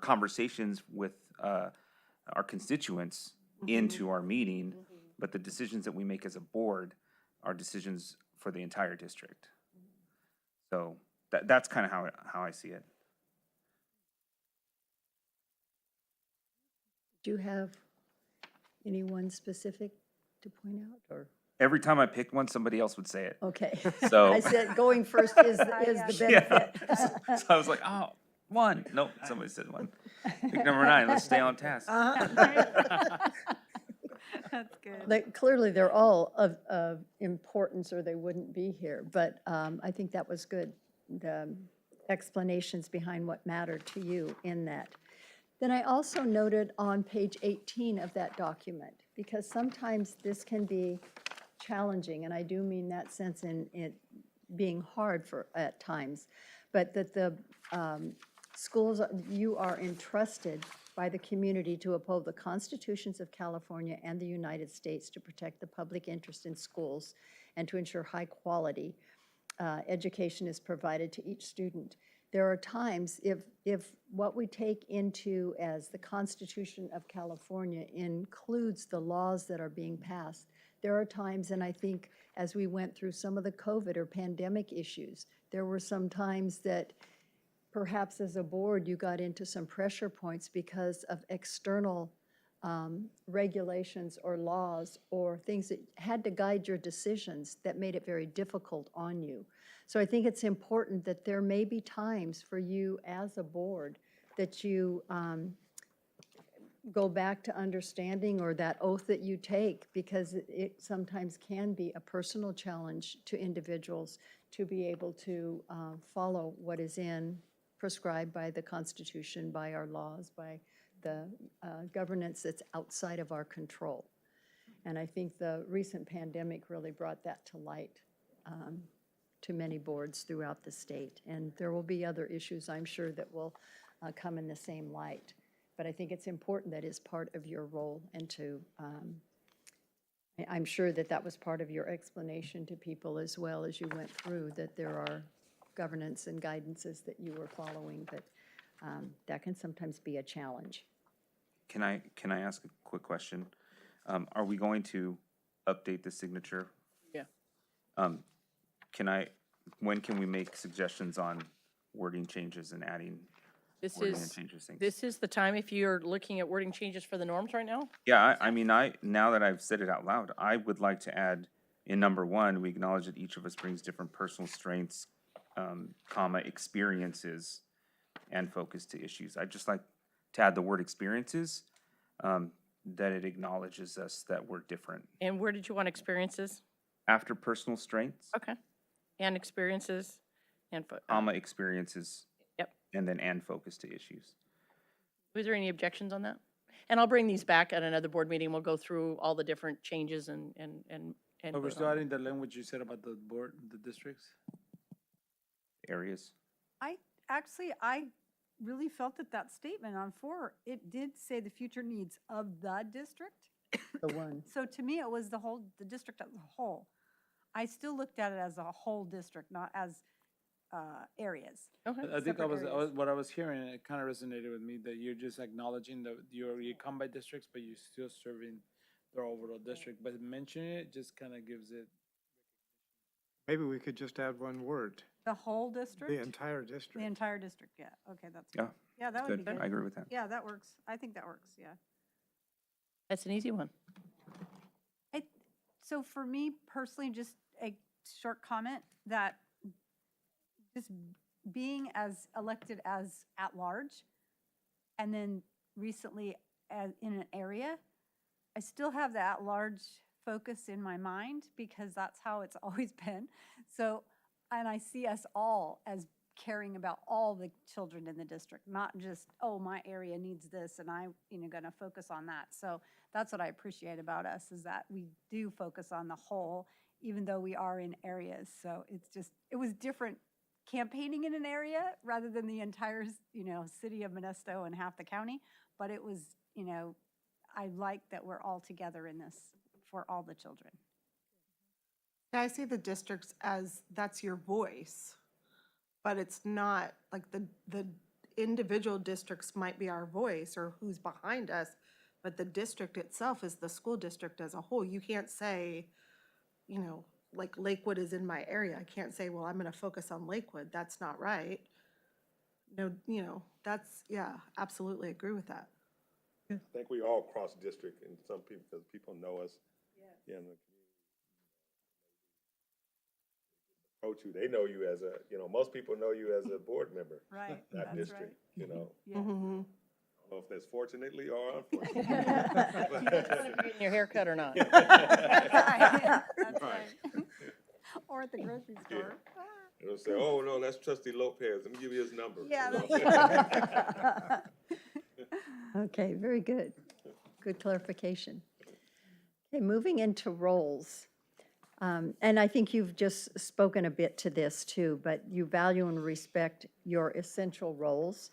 conversations with our constituents into our meeting, but the decisions that we make as a board are decisions for the entire district. So that's kind of how I see it. Do you have anyone specific to point out, or? Every time I pick one, somebody else would say it. Okay. So- I said going first is the benefit. Yeah. So I was like, oh, one. Nope, somebody said one. Pick number 9. Let's stay on task. That's good. Like, clearly, they're all of importance, or they wouldn't be here, but I think that was good, the explanations behind what mattered to you in that. Then I also noted on page 18 of that document, because sometimes this can be challenging, and I do mean that sense in it being hard at times, but that the schools, you are entrusted by the community to uphold the constitutions of California and the United States to protect the public interest in schools and to ensure high quality education is provided to each student. There are times if what we take into as the Constitution of California includes the laws that are being passed, there are times, and I think as we went through some of the COVID or pandemic issues, there were some times that perhaps as a board you got into some pressure points because of external regulations or laws or things that had to guide your decisions that made it very difficult on you. So I think it's important that there may be times for you as a board that you go back to understanding, or that oath that you take, because it sometimes can be a personal challenge to individuals to be able to follow what is prescribed by the Constitution, by our laws, by the governance that's outside of our control. And I think the recent pandemic really brought that to light to many boards throughout the state. And there will be other issues, I'm sure, that will come in the same light. But I think it's important that is part of your role, and to, I'm sure that that was part of your explanation to people as well as you went through, that there are governance and guidances that you were following, but that can sometimes be a challenge. Can I ask a quick question? Are we going to update the signature? Yeah. When can we make suggestions on wording changes and adding wording and changes things? This is the time, if you're looking at wording changes for the norms right now? Yeah, I mean, now that I've said it out loud, I would like to add in number 1, we acknowledge that each of us brings different personal strengths, experiences, and focus to issues. I'd just like to add the word experiences, that it acknowledges us that we're different. And where did you want experiences? After personal strengths, Okay. And experiences and, experiences. Yep. And then and focus to issues. Was there any objections on that? And I'll bring these back at another board meeting. We'll go through all the different changes and But we're vote still on it. adding the language you said about the board, the districts? Areas. I really felt that statement on 4, it did say the future needs of the district. The one. So to me, it was the district as a whole. I still looked at it as a whole district, not as areas. Okay. I think Separate areas. what I was hearing, it kind of resonated with me, that you're just acknowledging that you come by districts, but you're still serving their overall district. But mentioning it just kind of gives it. Maybe we could just add one word, The whole district? the entire The district. entire district, yeah. Okay, that's Yeah. good. Yeah, that would be Good, good. I agree with that. Yeah, that works. I think that works, yeah. That's an easy one. So for me personally, just a short comment that just being as elected as at large, and then recently as in an area, I still have the at-large focus in my mind because that's how it's always been. So, and I see us all as caring about all the children in the district, not just, oh, my area needs this and I'm, going to focus on that. So that's what I appreciate about us is that we do focus on the whole, even though we are in areas. So it's just, it was different campaigning in an area rather than the entire, city of Modesto and half the county. But it was, I like that we're all together in this for all the children. I see the districts as that's your voice, but it's not like the individual districts might be our voice or who's behind us, but the district itself is the school district as a whole. You can't say, like Lakewood is in my area. I can't say, well, I'm going to focus on Lakewood. That's not right. No, that's, yeah, absolutely agree with that. I think we all cross district and some people, because people know us. Yeah. In the community. Approach you, they know you as most people know you as a board member. Right, That that's district, right. Yeah. Mhm. I don't know if that's fortunately or unfortunately. Getting your hair cut or not? That's right. That's right. Or at the grocery store. It'll say, oh, no, that's Trustee Lopez, let me give you his number. Yeah, You know? that's right. Okay, very good. Good clarification. Okay, moving into roles. And I think you've just spoken a bit to this too, but you value and respect your essential roles.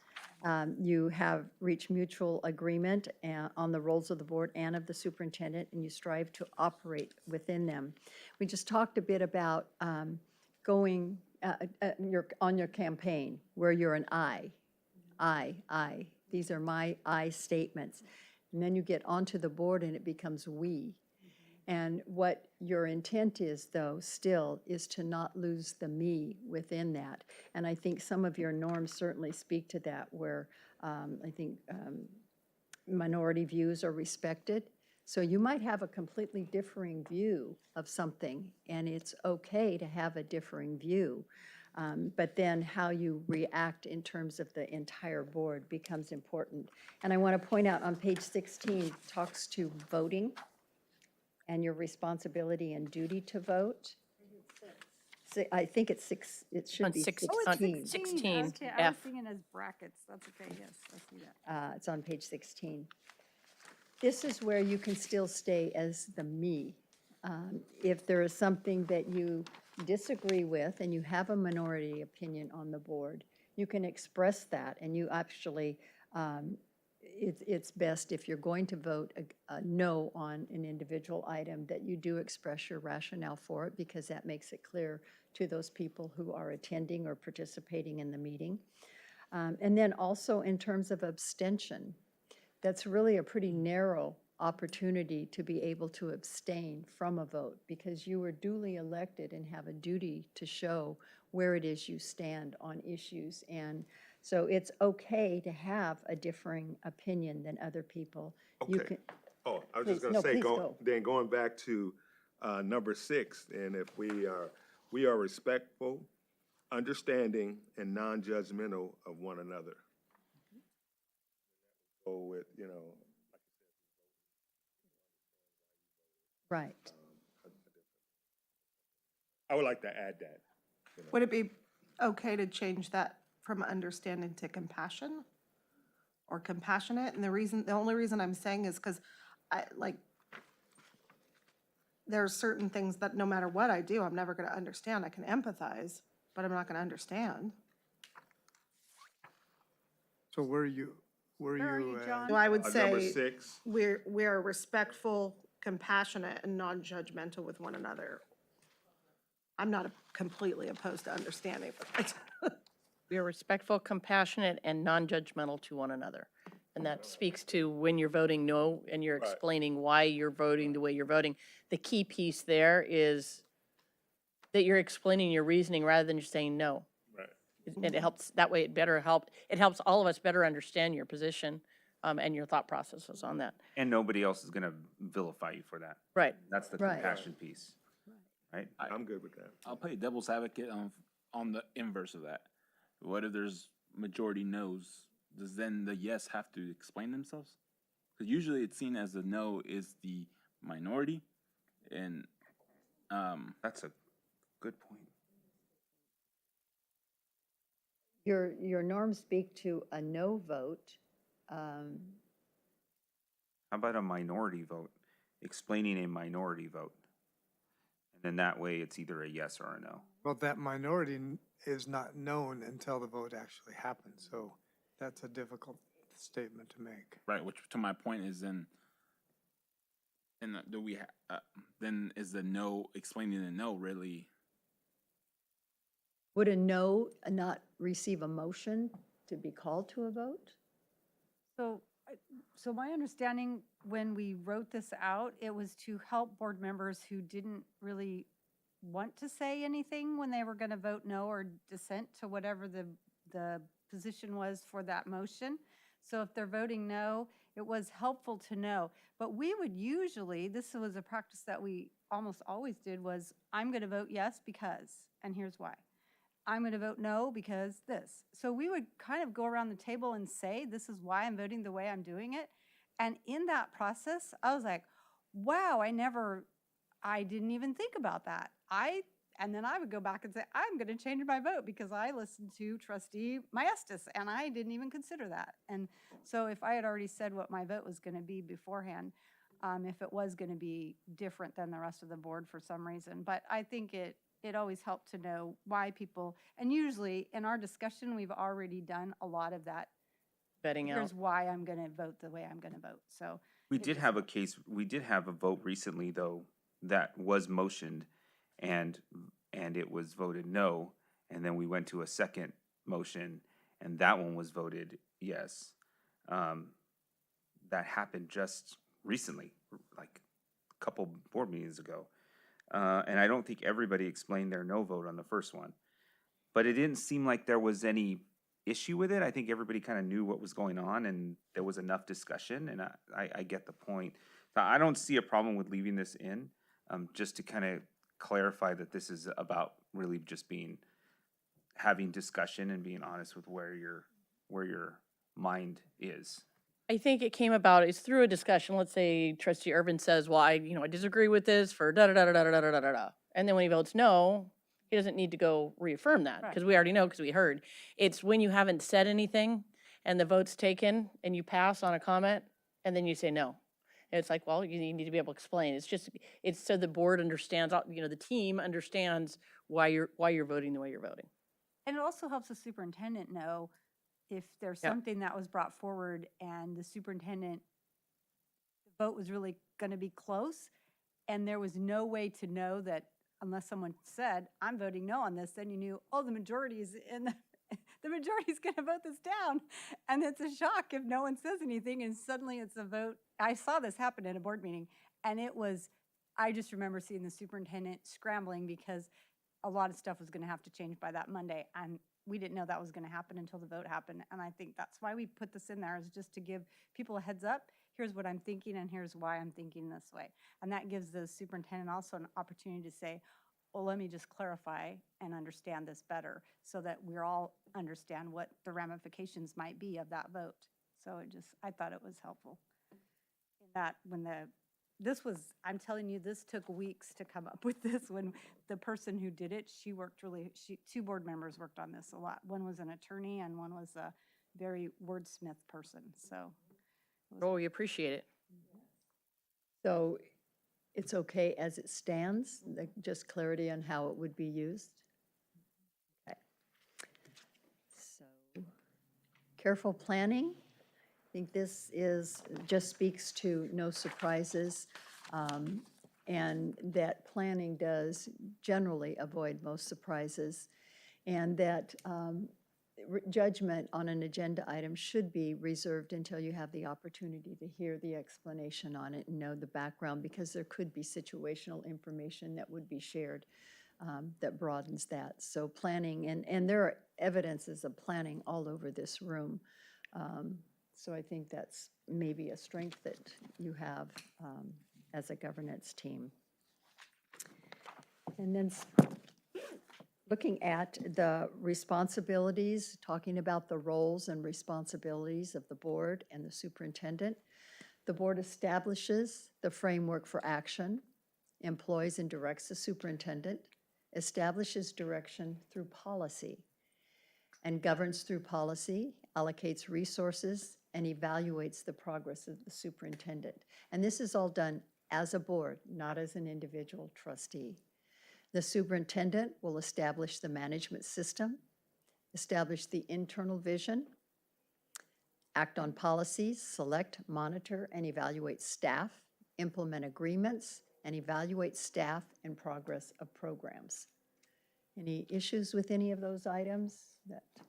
You have reached mutual agreement on the roles of the board and of the superintendent, and you strive to operate within them. We just talked a bit about going on your campaign, where you're an I. These are my I statements. And then you get onto the board and it becomes we. And what your intent is, though, still, is to not lose the me within that. And I think some of your norms certainly speak to that, where I think minority views are respected. So you might have a completely differing view of something, and it's okay to have a differing view. But then how you react in terms of the entire board becomes important. And I want to point out on page 16, talks to voting and your responsibility and duty to vote. I think it's six, it should On be 16. 16. 16, Okay, I was F. thinking as brackets. That's okay, yes, I see that. It's on page 16. This is where you can still stay as the me. If there is something that you disagree with and you have a minority opinion on the board, you can express that, and you actually, it's best if you're going to vote a no on an individual item that you do express your rationale for it, because that makes it clear to those people who are attending or participating in the meeting. And then also in terms of abstention, that's really a pretty narrow opportunity to be able to abstain from a vote, because you were duly elected and have a duty to show where it is you stand on issues. And so it's okay to have a differing opinion than other people. You Okay. can, Oh, I was Please, just gonna no, say, please go. then going back to number 6, and if we are respectful, understanding, and non-judgmental of one another. Go with, right. I would like to add that. Would it be okay to change that from understanding to compassion or compassionate? And the only reason I'm saying is because there are certain things that no matter what I do, I'm never going to understand. I can empathize, but I'm not going to understand. So where are you, John? So I would Number say 6, we're respectful, compassionate, and non-judgmental with one another. I'm not completely opposed to understanding, but We are respectful, compassionate, and non-judgmental to one another. And that speaks to when you're voting no and you're Right. explaining why you're voting the way you're voting. The key piece there is that you're explaining your reasoning rather than just saying no. right. It helps, that way it helps all of us better understand your position and your thought processes on that. And nobody else is gonna vilify you for that. Right. That's the Right. compassion piece, right? I'm good with that. I'll play devil's advocate on the inverse of that. What if there's majority no's? Does then the yes have to explain themselves? Because usually it's seen as the no is the minority, And, That's a good point. Your norms speak to a no vote. Um, How about a minority vote? Explaining a minority vote. And then that way it's either a yes or a no. Well, that minority is not known until the vote actually happens, so that's a difficult statement to make. right, which to my point is then, and do we, then is the no, explaining the no really, Would a no not receive a motion to be called to a vote? So, so my understanding, when we wrote this out, it was to help board members who didn't really want to say anything when they were going to vote no or dissent to whatever the position was for that motion. So if they're voting no, it was helpful to know. But we would usually, this was a practice that we almost always did, was I'm going to vote yes because, and here's why. I'm going to vote no because this. So we would kind of go around the table and say, this is why I'm voting the way I'm doing it. And in that process, I was like, wow, I didn't even think about that. And then I would go back and say, I'm going to change my vote because I listened to Trustee Maestas and I didn't even consider that. And so if I had already said what my vote was going to be beforehand, if it was going to be different than the rest of the board for some reason. But I think it always helped to know why people, and usually in our discussion, we've already done a lot of that. Vetting out. Here's why I'm going to vote the way I'm going to vote. So We it did just have a helps. case, we did have a vote recently, though, that was motioned and it was voted no. And then we went to a second motion and that one was voted yes. That happened just recently, like a couple board meetings ago. And I don't think everybody explained their no vote on the first one. But it didn't seem like there was any issue with it. I think everybody kind of knew what was going on and there was enough discussion, and I get the point. So I don't see a problem with leaving this in, just to kind of clarify that this is about really just having discussion and being honest with where your mind is. I think it came about, it's through a discussion. Let's say trustee Irvin says, well, I disagree with this for da-da-da-da-da-da-da-da-da. And then when he votes no, he doesn't need to go reaffirm that because we already know, because we heard. It's when you haven't said anything and the vote's taken and you pass on a comment and then you say no. And it's like, well, you need to be able to explain. It's so the board understands, the team understands why you're voting the way you're voting. And it also helps the superintendent know if there's Yeah. something that was brought forward and the superintendent, the vote was really going to be close, and there was no way to know that unless someone said, I'm voting no on this, then you knew, oh, the majority is the majority is going to vote this down. And it's a shock if no one says anything and suddenly it's a vote. I saw this happen at a board meeting, and I just remember seeing the superintendent scrambling because a lot of stuff was going to have to change by that Monday. And we didn't know that was going to happen until the vote happened. And I think that's why we put this in there, is just to give people a heads up. Here's what I'm thinking and here's why I'm thinking this way. And that gives the superintendent also an opportunity to say, well, let me just clarify and understand this better so that we all understand what the ramifications might be of that vote. So I thought it was helpful. In that I'm telling you, this took weeks to come up with this. When the person who did it, two board members worked on this a lot. One was an attorney and one was a very wordsmith person, so. Oh, we appreciate it. So it's okay as it stands, just clarity on how it would be used? Okay. So, careful planning. I think this just speaks to no surprises, and that planning does generally avoid most surprises, and that judgment on an agenda item should be reserved until you have the opportunity to hear the explanation on it and know the background, because there could be situational information that would be shared that broadens that. So planning, and there are evidences of planning all over this room. So I think that's maybe a strength that you have as a governance team. And then looking at the responsibilities, talking about the roles and responsibilities of the board and the superintendent. The board establishes the framework for action. employs and directs the superintendent, establishes direction through policy, and governs through policy, allocates resources, and evaluates the progress of the superintendent. And this is all done as a board, not as an individual trustee. The superintendent will establish the management system, establish the internal vision, act on policies, select, monitor, and evaluate staff, implement agreements, and evaluate staff and progress of programs. Any issues with any of those items? That's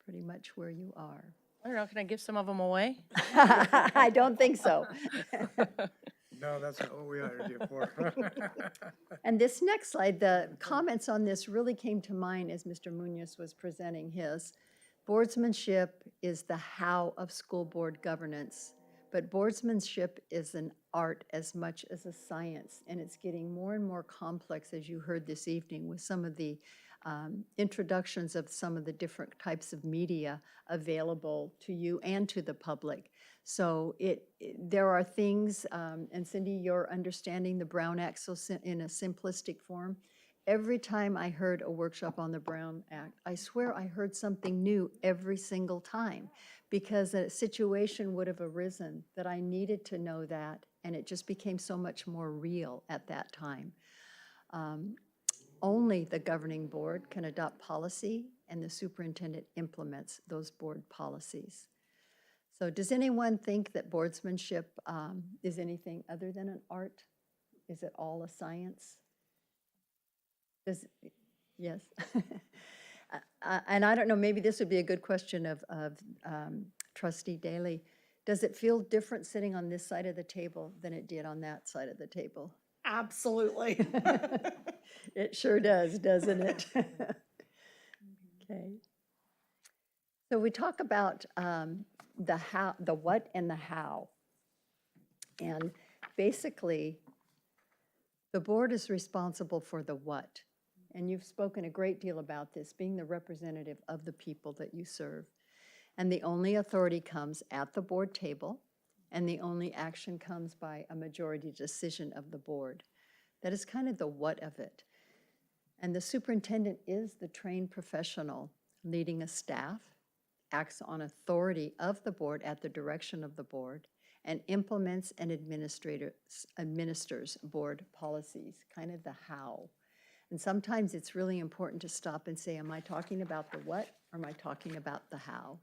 pretty much where you are. I don't know, can I give some of them away? I don't think so. No, that's not what we hired you for. And this next slide, the comments on this really came to mind as Mr. Munoz was presenting his. Boardsmanship is the how of school board governance, but boardsmanship is an art as much as a science, and it's getting more and more complex, as you heard this evening, with some of the introductions of some of the different types of media available to you and to the public. So there are things, and Cindy, you're understanding the Brown Act so in a simplistic form. Every time I heard a workshop on the Brown Act, I swear I heard something new every single time, because a situation would have arisen that I needed to know that, and it just became so much more real at that time. Only the governing board can adopt policy, and the superintendent implements those board policies. So does anyone think that boardsmanship is anything other than an art? Is it all a science? Yes. And I don't know, maybe this would be a good question of Trustee Daly. Does it feel different sitting on this side of the table than it did on that side of the table? Absolutely. It sure does, doesn't it? Okay. So we talk about the how, the what and the how. And basically, the board is responsible for the what. And you've spoken a great deal about this, being the representative of the people that you serve. And the only authority comes at the board table, and the only action comes by a majority decision of the board. That is kind of the what of it. And the superintendent is the trained professional leading a staff, acts on authority of the board at the direction of the board, and implements and administers board policies, kind of the how. And sometimes it's really important to stop and say, am I talking about the what, or am I talking about the how?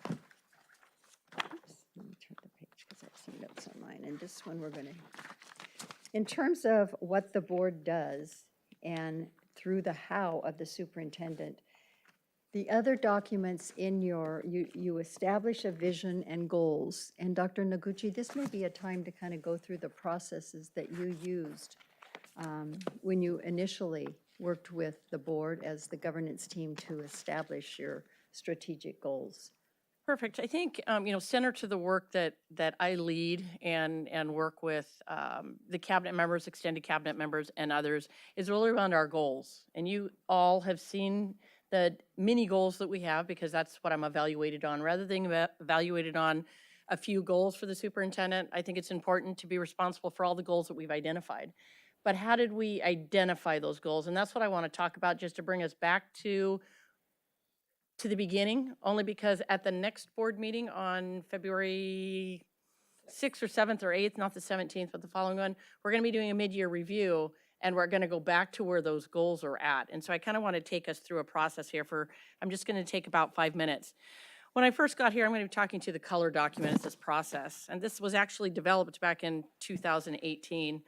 Oops, let me turn the page because I have some notes on mine. And this one we're going to, in terms of what the board does and through the how of the superintendent, the other documents in you establish a vision and goals. And Dr. Noguchi, this may be a time to kind of go through the processes that you used when you initially worked with the board as the governance team to establish your strategic goals. Perfect. I think, center to the work that I lead and work with the cabinet members, extended cabinet members, and others is really around our goals. And you all have seen the mini goals that we have, because that's what I'm evaluated on. Rather than evaluated on a few goals for the superintendent, I think it's important to be responsible for all the goals that we've identified. But how did we identify those goals? And that's what I want to talk about, just to bring us back to the beginning, only because at the next board meeting on February 6th or 7th or 8th, not the 17th, but the following one, we're going to be doing a mid-year review, and we're going to go back to where those goals are at. And so I kind of want to take us through a process here I'm just going to take about 5 minutes. When I first got here, I'm going to be talking to the color document as this process, and this was actually developed back in 2018.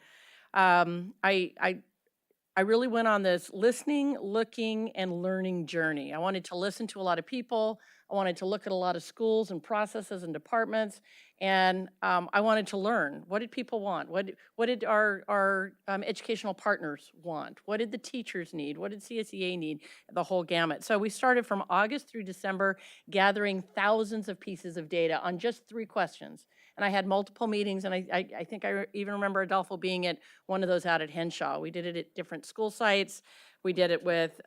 I really went on this listening, looking, and learning journey. I wanted to listen to a lot of people. I wanted to look at a lot of schools and processes and departments, and I wanted to learn. What did people want? What did our educational partners want? What did the teachers need? What did CSEA need? The whole gamut. So we started from August through December gathering thousands of pieces of data on just 3 questions. And I had multiple meetings, and I think I even remember Adolfo being at one of those out at Henshaw. We did it at different school sites. We did it with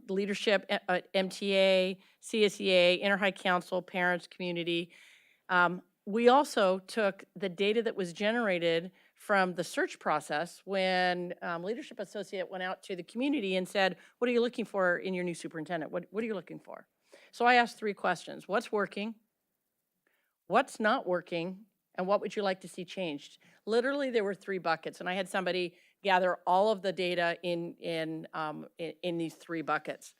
leadership, MTA, CSEA, Inter-High Council, parents, community. we also took the data that was generated from the search process when Leadership Associate went out to the community and said, what are you looking for in your new superintendent? What are you looking for? So I asked 3 questions. What's working? What's not working? And what would you like to see changed? Literally, there were 3 buckets, and I had somebody gather all of the data in these 3 buckets.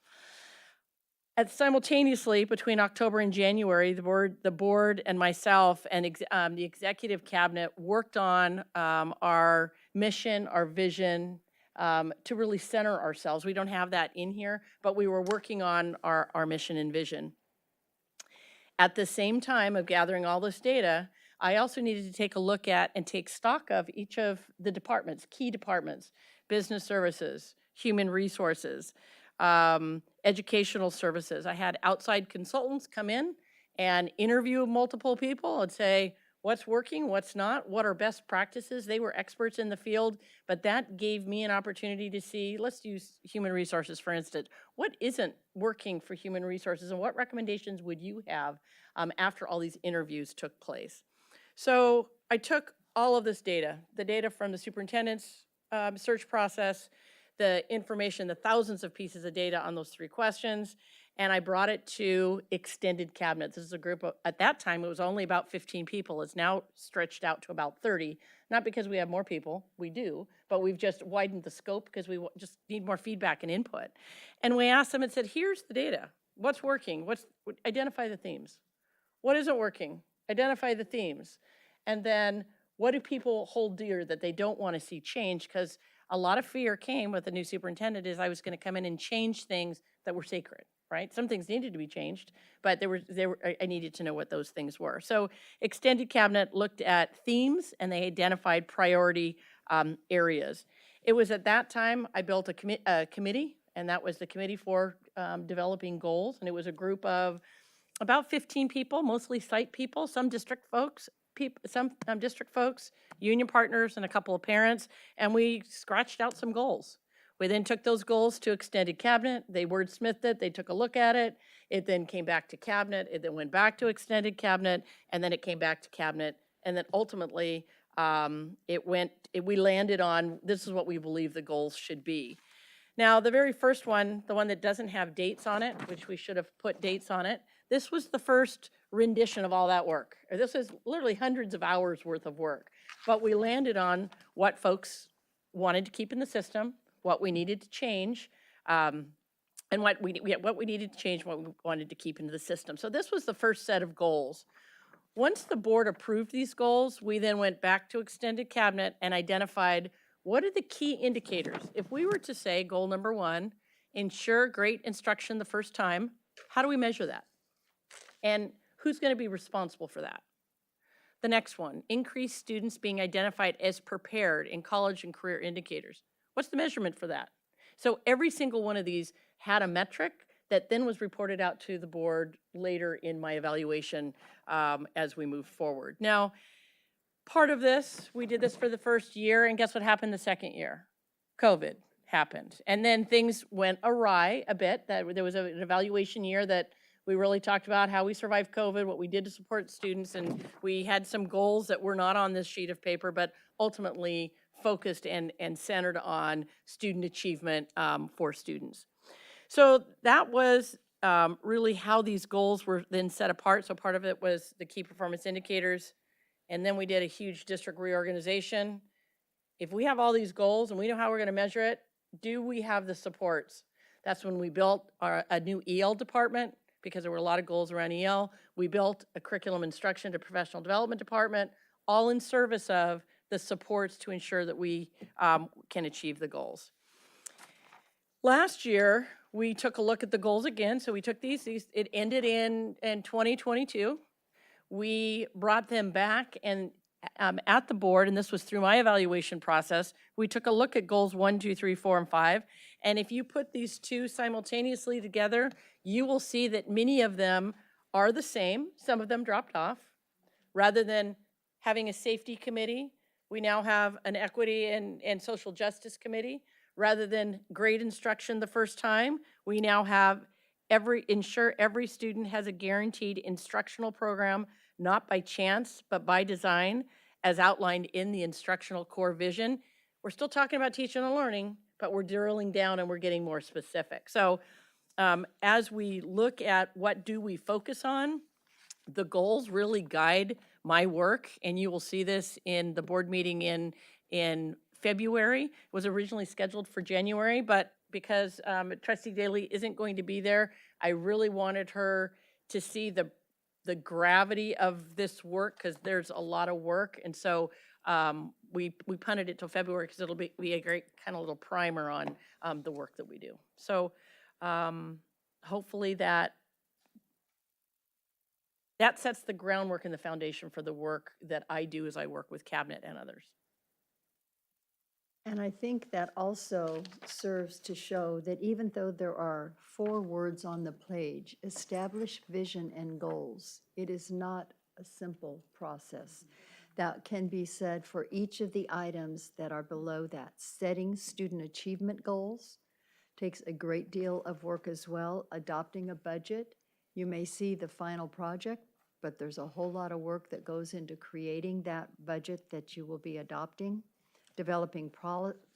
And simultaneously, between October and January, the board and myself and the executive cabinet worked on our mission, our vision, to really center ourselves. We don't have that in here, but we were working on our mission and vision. At the same time of gathering all this data, I also needed to take a look at and take stock of each of the departments, key departments, business services, human resources, educational services. I had outside consultants come in and interview multiple people and say, what's working, what's not, what are best practices. They were experts in the field, but that gave me an opportunity to see, let's use human resources, for instance. What isn't working for human resources, and what recommendations would you have after all these interviews took place? So I took all of this data, the data from the superintendent's search process, the information, the thousands of pieces of data on those 3 questions, and I brought it to extended cabinet. This is a group of, at that time, it was only about 15 people. It's now stretched out to about 30, not because we have more people, we do, but we've just widened the scope because we just need more feedback and input. And we asked them and said, here's the data. What's working? Identify the themes. What isn't working? Identify the themes. And then what do people hold dear that they don't want to see change? Because a lot of fear came with the new superintendent is I was going to come in and change things that were sacred, right? Some things needed to be changed, but I needed to know what those things were. So extended cabinet looked at themes and they identified priority areas. It was at that time I built a committee, and that was the Committee for Developing Goals, and it was a group of about 15 people, mostly site people, some district folks, union partners, and a couple of parents, and we scratched out some goals. We then took those goals to extended cabinet. They wordsmithed it. They took a look at it. It then came back to cabinet. It then went back to extended cabinet, and then it came back to cabinet, and then ultimately we landed on this is what we believe the goals should be. Now, the very first one, the one that doesn't have dates on it, which we should have put dates on it, this was the first rendition of all that work. This is literally hundreds of hours worth of work. But we landed on what folks wanted to keep in the system, what we needed to change, and what we needed to change, what we wanted to keep into the system. So this was the first set of goals. Once the board approved these goals, we then went back to extended cabinet and identified what are the key indicators. If we were to say goal number 1, ensure great instruction the first time, how do we measure that? And who's going to be responsible for that? The next one, increase students being identified as prepared in college and career indicators. What's the measurement for that? So every single one of these had a metric that then was reported out to the board later in my evaluation as we move forward. Now, part of this, we did this for the first year, and guess what happened the second year? COVID happened. And then things went awry a bit. There was an evaluation year that we really talked about how we survived COVID, what we did to support students, and we had some goals that were not on this sheet of paper, but ultimately focused and centered on student achievement for students. So that was really how these goals were then set apart. So part of it was the key performance indicators, and then we did a huge district reorganization. If we have all these goals and we know how we're going to measure it, do we have the supports? That's when we built a new EL department, because there were a lot of goals around EL. We built a curriculum instruction to professional development department, all in service of the supports to ensure that we can achieve the goals. Last year, we took a look at the goals again. So we took these it ended in 2022. We brought them back and at the board, and this was through my evaluation process, we took a look at goals 1, 2, 3, 4, and 5. And if you put these two simultaneously together, you will see that many of them are the same. Some of them dropped off. Rather than having a safety committee, we now have an equity and social justice committee. Rather than great instruction the first time, we now have ensure every student has a guaranteed instructional program not by chance, but by design, as outlined in the instructional core vision. We're still talking about teaching and learning, but we're drilling down and we're getting more specific. So as we look at what do we focus on, the goals really guide my work, and you will see this in the board meeting in February. It was originally scheduled for January, but because Trustee Daly isn't going to be there, I really wanted her to see the gravity of this work, because there's a lot of work, and so we punted it till February because it'll be a great kind of little primer on the work that we do. So hopefully that sets the groundwork and the foundation for the work that I do as I work with Cabinet and others. And I think that also serves to show that even though there are 4 words on the page, establish vision and goals, it is not a simple process. That can be said for each of the items that are below that. Setting student achievement goals takes a great deal of work as well. Adopting a budget, you may see the final project, but there's a whole lot of work that goes into creating that budget that you will be adopting. Developing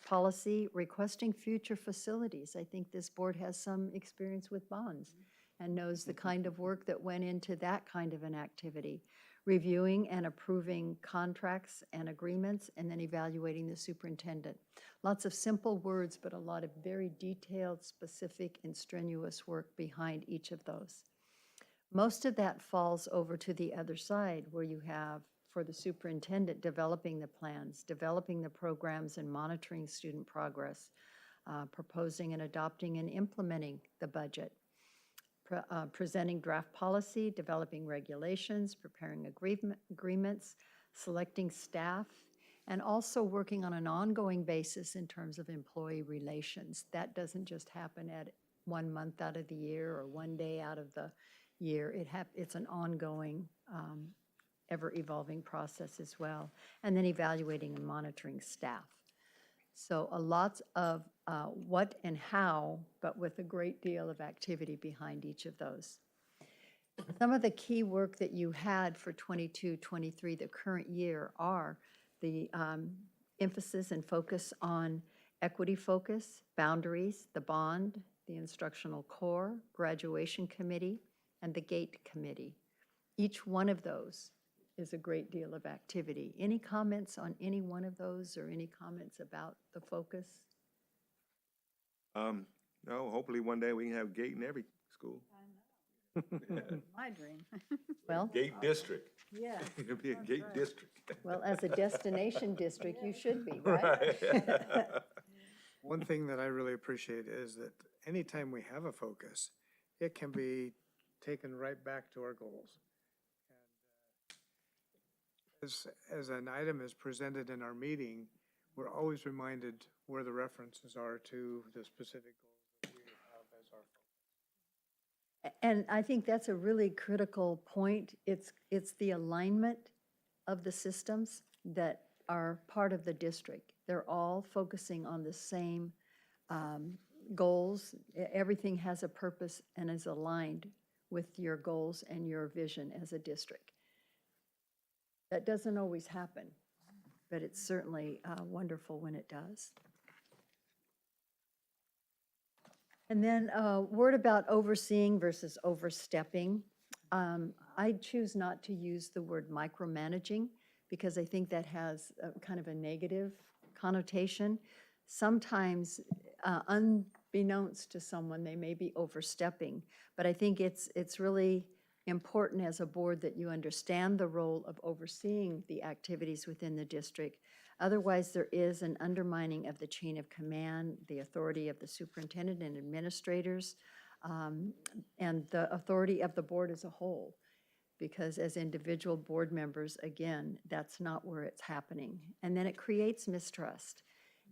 policy, requesting future facilities. I think this board has some experience with bonds and knows the kind of work that went into that kind of an activity. Reviewing and approving contracts and agreements, and then evaluating the superintendent. Lots of simple words, but a lot of very detailed, specific, and strenuous work behind each of those. Most of that falls over to the other side, where you have, for the superintendent, developing the plans, developing the programs and monitoring student progress, proposing and adopting and implementing the budget, presenting draft policy, developing regulations, preparing agreements, selecting staff, and also working on an ongoing basis in terms of employee relations. That doesn't just happen at 1 month out of the year or 1 day out of the year. It's an ongoing ever-evolving process as well, and then evaluating and monitoring staff. So a lot of what and how, but with a great deal of activity behind each of those. Some of the key work that you had for 22-23, the current year, are the emphasis and focus on equity focus, boundaries, the bond, the instructional core, graduation committee, and the GATE committee. Each one of those is a great deal of activity. Any comments on any one of those, or any comments about the focus? No, hopefully one day we can have GATE in every school. My dream. Well, GATE district. yeah. It'll be a GATE district. Well, as a destination district, you should be, right? One thing that I really appreciate is that anytime we have a focus, it can be taken right back to our goals. As an item is presented in our meeting, we're always reminded where the references are to the specific goals that we have as our focus. And I think that's a really critical point. It's the alignment of the systems that are part of the district. They're all focusing on the same goals. Everything has a purpose and is aligned with your goals and your vision as a district. That doesn't always happen, but it's certainly wonderful when it does. And then a word about overseeing versus overstepping. I choose not to use the word micromanaging because I think that has kind of a negative connotation. Sometimes, unbeknownst to someone, they may be overstepping, but I think it's really important as a board that you understand the role of overseeing the activities within the district. Otherwise, there is an undermining of the chain of command, the authority of the superintendent and administrators, and the authority of the board as a whole. Because as individual board members, again, that's not where it's happening. And then it creates mistrust.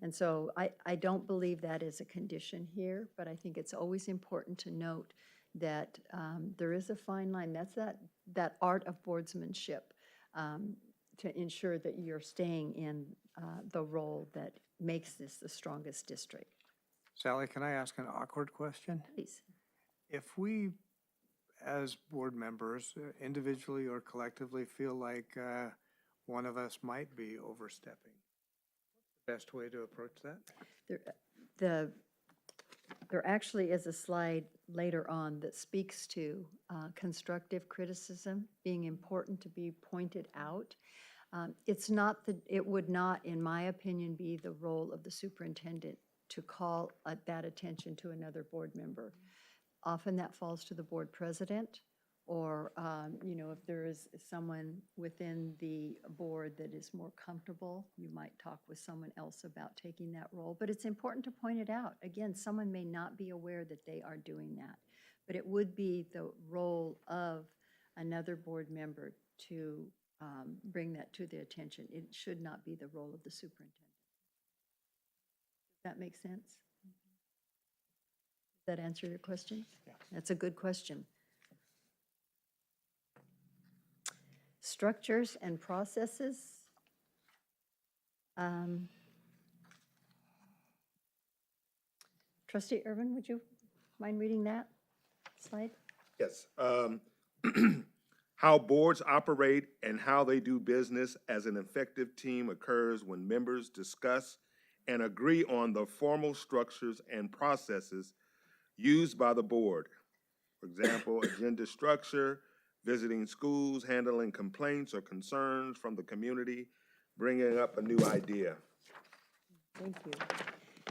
And so I don't believe that is a condition here, but I think it's always important to note that there is a fine line. That's that art of boardsmanship to ensure that you're staying in the role that makes this the strongest district. Sally, can I ask an awkward question? Please. If we, as board members, individually or collectively, feel like one of us might be overstepping? Best way to approach that? There actually is a slide later on that speaks to constructive criticism being important to be pointed out. It's not it would not, in my opinion, be the role of the superintendent to call that attention to another board member. Often that falls to the board president, or, if there is someone within the board that is more comfortable, you might talk with someone else about taking that role. But it's important to point it out. Again, someone may not be aware that they are doing that, but it would be the role of another board member to bring that to the attention. It should not be the role of the superintendent. Does that make sense? Does that answer your question? Yeah. That's a good question. Structures and processes. Trustee Irvin, would you mind reading that slide? Yes. How boards operate and how they do business as an effective team occurs when members discuss and agree on the formal structures and processes used by the board. For example, agenda structure, visiting schools, handling complaints or concerns from the community, bringing up a new idea. Thank you.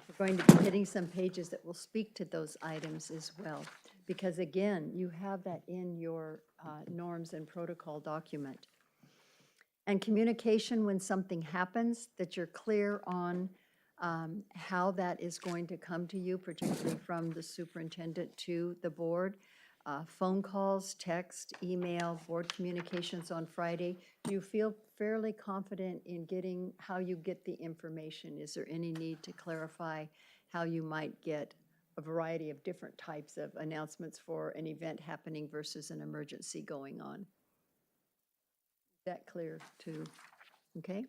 We're going to be hitting some pages that will speak to those items as well, because again, you have that in your norms and protocol document. And communication when something happens, that you're clear on how that is going to come to you, particularly from the superintendent to the board. Phone calls, text, email, board communications on Friday. Do you feel fairly confident in getting how you get the information? Is there any need to clarify how you might get a variety of different types of announcements for an event happening versus an emergency going on? Is that clear too? Okay,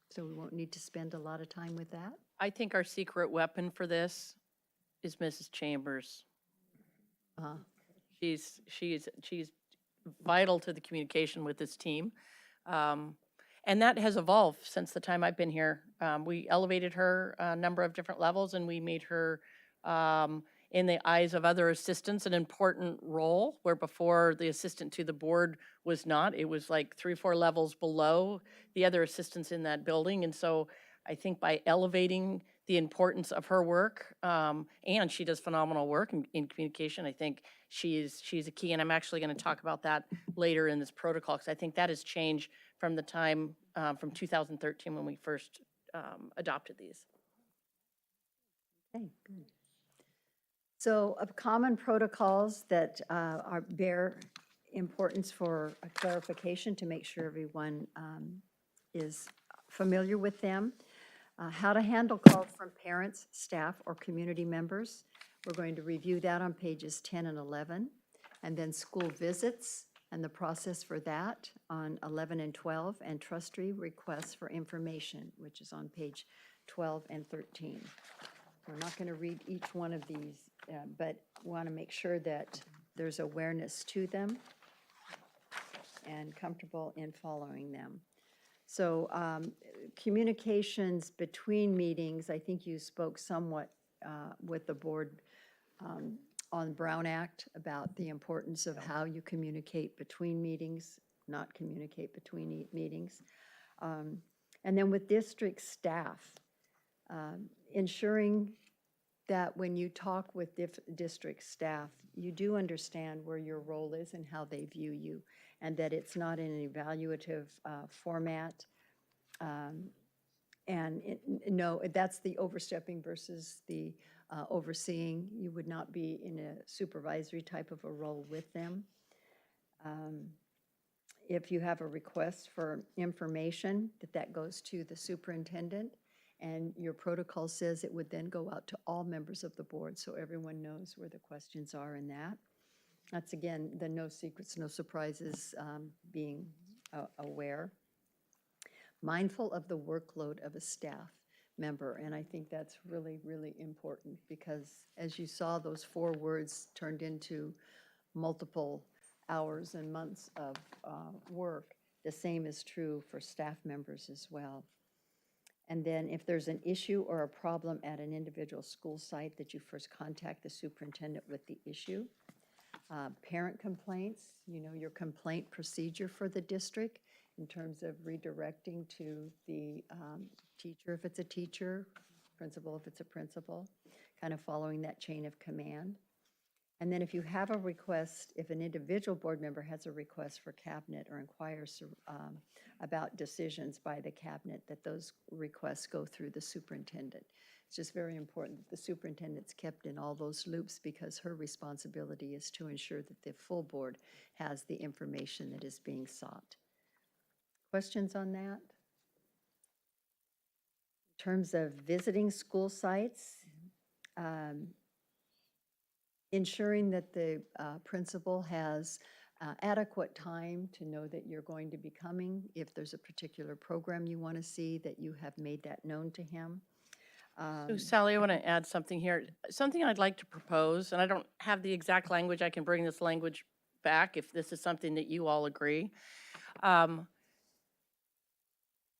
so we won't need to spend a lot of time with that. I think our secret weapon for this is Mrs. Chambers. She's vital to the communication with this team. And that has evolved since the time I've been here. We elevated her a number of different levels, and we made her, in the eyes of other assistants, an important role, where before the assistant to the board was not. It was like 3 or 4 levels below the other assistants in that building. And so I think by elevating the importance of her work, and she does phenomenal work in communication, I think she's a key. And I'm actually going to talk about that later in this protocol, because I think that has changed from the time, from 2013 when we first adopted these. Okay, good. So of common protocols that bear importance for a clarification to make sure everyone is familiar with them. How to handle calls from parents, staff, or community members. We're going to review that on pages 10 and 11. And then school visits and the process for that on 11 and 12, and trustee requests for information, which is on page 12 and 13. We're not going to read each one of these, but want to make sure that there's awareness to them and comfortable in following them. So communications between meetings, I think you spoke somewhat with the board on Brown Act about the importance of how you communicate between meetings, not communicate between meetings. And then with district staff, ensuring that when you talk with district staff, you do understand where your role is and how they view you, and that it's not in an evaluative format. No, that's the overstepping versus the overseeing. You would not be in a supervisory type of a role with them. If you have a request for information, that goes to the superintendent, and your protocol says it would then go out to all members of the board, so everyone knows where the questions are in that. That's, again, the no secrets, no surprises, being aware. Mindful of the workload of a staff member, and I think that's really, really important, because as you saw, those 4 words turned into multiple hours and months of work. The same is true for staff members as well. And then if there's an issue or a problem at an individual school site, that you first contact the superintendent with the issue. Parent complaints, you know, your complaint procedure for the district in terms of redirecting to the teacher if it's a teacher, principal if it's a principal, kind of following that chain of command. And then if you have a request, if an individual board member has a request for cabinet or inquires about decisions by the cabinet, that those requests go through the superintendent. It's just very important that the superintendent's kept in all those loops, because her responsibility is to ensure that the full board has the information that is being sought. Questions on that? In terms of visiting school sites, ensuring that the principal has adequate time to know that you're going to be coming. If there's a particular program you want to see, that you have made that known to him. So Sally, I want to add something here. Something I'd like to propose, and I don't have the exact language. I can bring this language back if this is something that you all agree.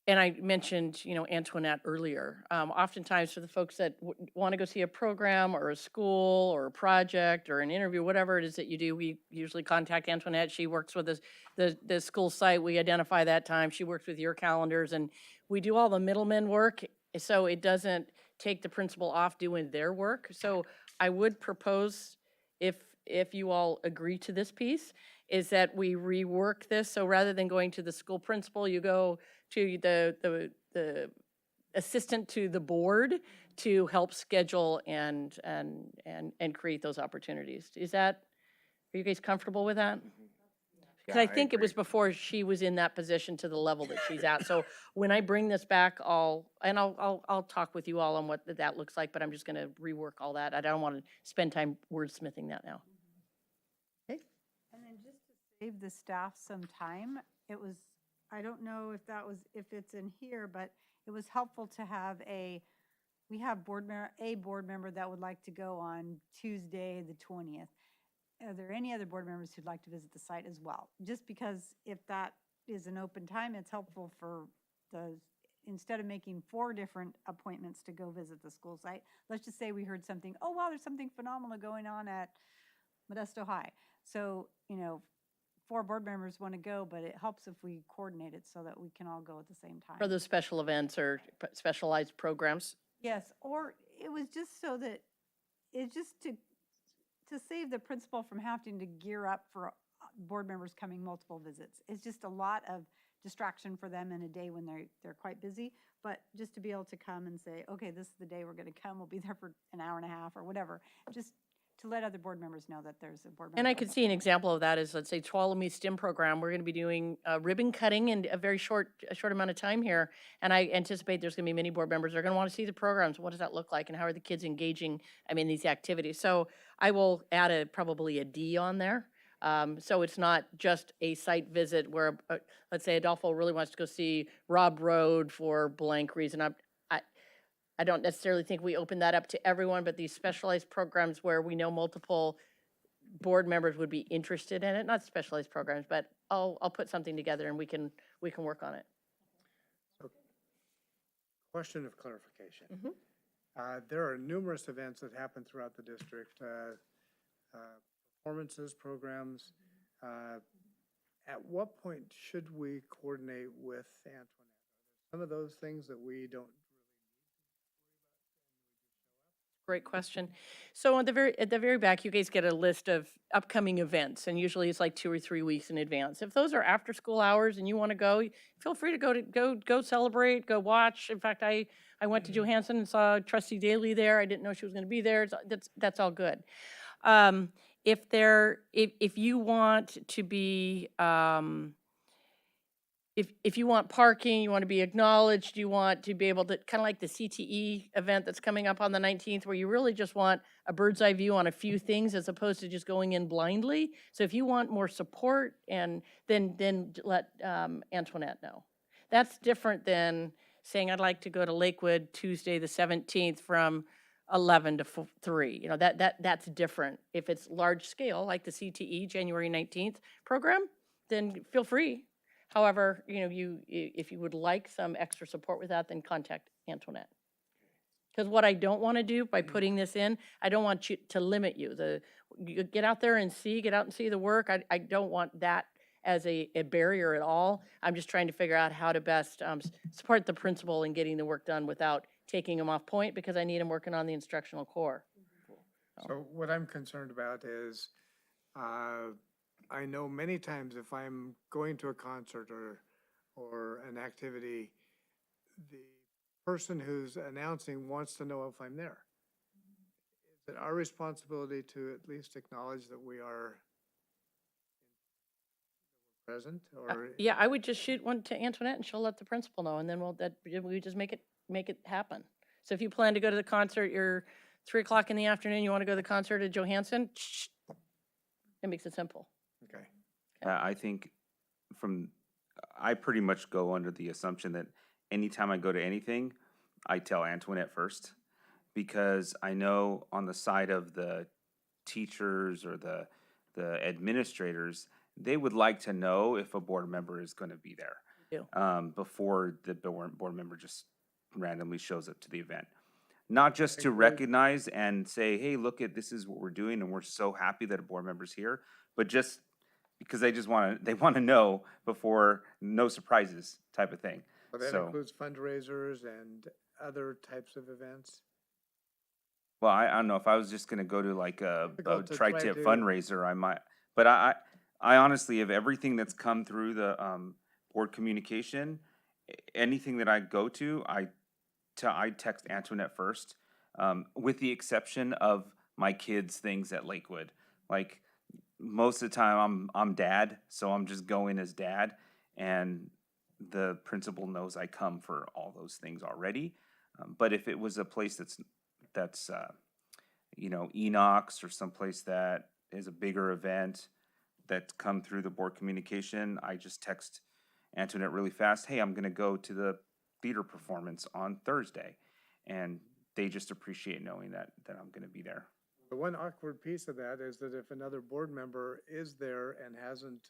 And I mentioned, you know, Antoinette earlier. Oftentimes for the folks that want to go see a program or a school or a project or an interview, whatever it is that you do, we usually contact Antoinette. She works with the school site. We identify that time. She works with your calendars, and we do all the middleman work, so it doesn't take the principal off doing their work. So I would propose, if you all agree to this piece, is that we rework this. So rather than going to the school principal, you go to the assistant to the board to help schedule and create those opportunities. Are you guys comfortable with that? Because I think it was before she was in that position to the level that she's at. So when I bring this back, I'll talk with you all on what that looks like, but I'm just gonna rework all that. I don't want to spend time wordsmithing that now. And then just to save the staff some time, I don't know if it's in here, but it was helpful to have we have a board member that would like to go on Tuesday, the 20th. Are there any other board members who'd like to visit the site as well? Just because if that is an open time, it's helpful for instead of making 4 different appointments to go visit the school site, let's just say we heard something, oh, wow, there's something phenomenal going on at Modesto High. So, you know, 4 board members want to go, but it helps if we coordinate it so that we can all go at the same time. For those special events or specialized programs. Yes, or it was just so that, it's just to save the principal from having to gear up for board members coming multiple visits. It's just a lot of distraction for them in a day when they're quite busy, but just to be able to come and say, okay, this is the day we're going to come, we'll be there for an hour and a half or whatever, just to let other board members know that there's a board member. And I can see an example of that is, let's say, Tuolumne STEM program. We're going to be doing ribbon cutting in a very short amount of time here. And I anticipate there's going to be many board members that are going to want to see the programs. What does that look like? And how are the kids engaging, these activities? So I will add probably a D on there. So it's not just a site visit where, let's say Adolfo really wants to go see Rob Road for blank reason. I don't necessarily think we open that up to everyone, but these specialized programs where we know multiple board members would be interested in it, not specialized programs, but I'll put something together and we can work on it. Question of clarification. There are numerous events that happen throughout the district, performances, programs. At what point should we coordinate with Antoinette? Some of those things that we don't. Great question. So at the very back, you guys get a list of upcoming events, and usually it's like 2 or 3 weeks in advance. If those are after school hours and you want to go, feel free to go celebrate, go watch. In fact, I went to Johansson and saw Trustee Daly there. I didn't know she was going to be there. That's all good. If you want to be if you want parking, you want to be acknowledged, you want to be able to, kind of like the CTE event that's coming up on the 19th, where you really just want a bird's eye view on a few things as opposed to just going in blindly. So if you want more support, and then let Antoinette know. That's different than saying, I'd like to go to Lakewood Tuesday the 17th from 11 to 3. You know, that's different. If it's large scale, like the CTE January 19th program, then feel free. However, you know, if you would like some extra support with that, then contact Antoinette. Because what I don't want to do by putting this in, I don't want you to limit you. You get out there and get out and see the work. I don't want that as a barrier at all. I'm just trying to figure out how to best support the principal in getting the work done without taking them off point, because I need them working on the instructional core. So what I'm concerned about is, I know many times if I'm going to a concert or an activity, the person who's announcing wants to know if I'm there. Is it our responsibility to at least acknowledge that we are present, or? Yeah, I would just shoot one to Antoinette and she'll let the principal know, and then we just make it happen. So if you plan to go to the concert, you're 3 o'clock in the afternoon, you want to go to the concert at Johansson, it makes it simple. Okay. I think I pretty much go under the assumption that anytime I go to anything, I tell Antoinette first, because I know on the side of the teachers or the administrators, they would like to know if a board member is going to be there before the board member just randomly shows up to the event. Not just to recognize and say, hey, look this is what we're doing and we're so happy that a board member's here, but just because they want to know before, no surprises type of thing. Well, that So, includes fundraisers and other types of events. well, I don't know if I was just going to go to like a Difficult to try tri-tip to- fundraiser, I might, but I honestly, of everything that's come through the board communication, anything that I go to, I text Antoinette first, with the exception of my kids' things at Lakewood. Like most of the time, I'm dad, so I'm just going as dad, and the principal knows I come for all those things already. But if it was a place that's you know, Enox or someplace that is a bigger event that's come through the board communication, I just text Antoinette really fast, hey, I'm gonna go to the theater performance on Thursday. And they just appreciate knowing that I'm gonna be there. The one awkward piece of that is that if another board member is there and hasn't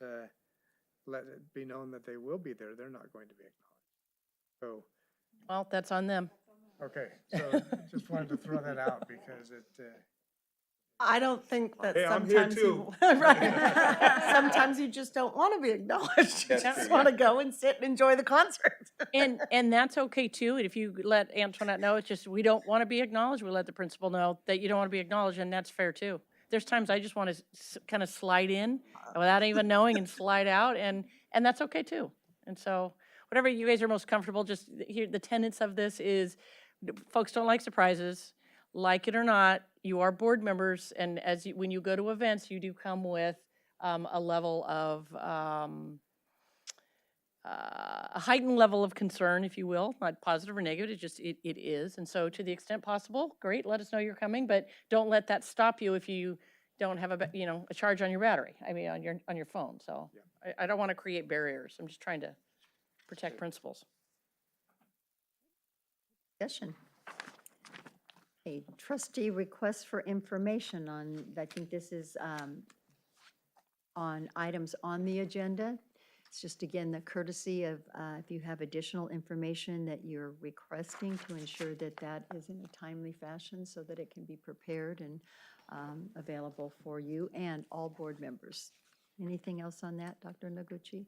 let it be known that they will be there, they're not going to be acknowledged. Well, that's on them. So, okay, so just wanted to throw that out because it, I don't think that Hey, I'm here sometimes too. right. Sometimes you just don't want to be acknowledged. You just want to go and sit and enjoy the concert. And that's okay too. And if you let Antoinette know, it's just, we don't want to be acknowledged, we let the principal know that you don't want to be acknowledged, and that's fair too. There's times I just want to kind of slide in without even knowing and slide out, and that's okay too. And so whatever you guys are most comfortable, just here, the tenets of this is, folks don't like surprises. Like it or not, you are board members, and when you go to events, you do come with a level of a heightened level of concern, if you will, not positive or negative. It is, and so to the extent possible, great. Let us know you're coming, but don't let that stop you if you don't have a charge on your battery. I mean, on your phone. So I don't want to create barriers. I'm just trying to protect principles. Discussion. A trustee request for information on, I think this is on items on the agenda. It's just, again, the courtesy of if you have additional information that you're requesting, to ensure that that is in a timely fashion so that it can be prepared and available for you and all board members. Anything else on that, Dr. Noguchi?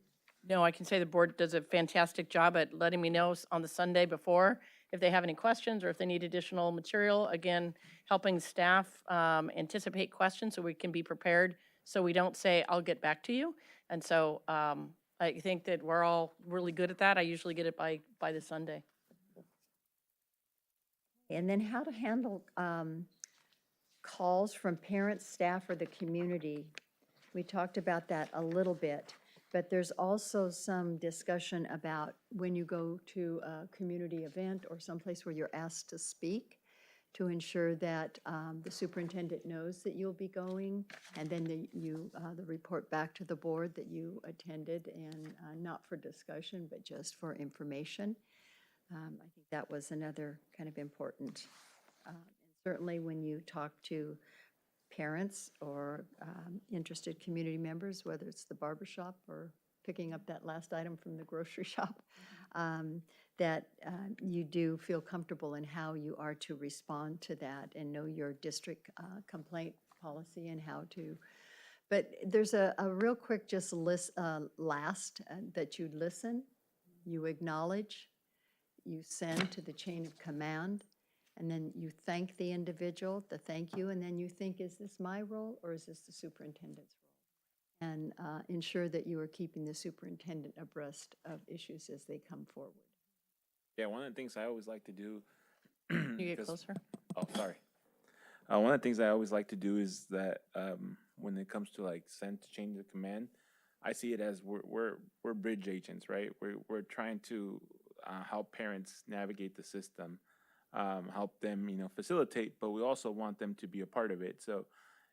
No, I can say the board does a fantastic job at letting me know on the Sunday before if they have any questions or if they need additional material. Again, helping staff anticipate questions so we can be prepared, so we don't say, I'll get back to you. And so I think that we're all really good at that. I usually get it by the Sunday. And then how to handle calls from parents, staff, or the community. We talked about that a little bit, but there's also some discussion about when you go to a community event or someplace where you're asked to speak, to ensure that the superintendent knows that you'll be going, and then the report back to the board that you attended, and not for discussion, but just for information. I think that was another kind of important certainly when you talk to parents or interested community members, whether it's the barber shop or picking up that last item from the grocery shop, that you do feel comfortable in how you are to respond to that and know your district complaint policy and how to. But there's a real quick just last that you listen, you acknowledge, you send to the chain of command, and then you thank the individual, the thank you, and then you think, is this my role or is this the superintendent's role? And ensure that you are keeping the superintendent abreast of issues as they come forward. Yeah, one of the things I always like to do. You get 'cause- closer? Oh, sorry. One of the things I always like to do is that when it comes to like send to change the command, I see it as we're bridge agents, right? We're trying to help parents navigate the system, help them, facilitate, but we also want them to be a part of it. So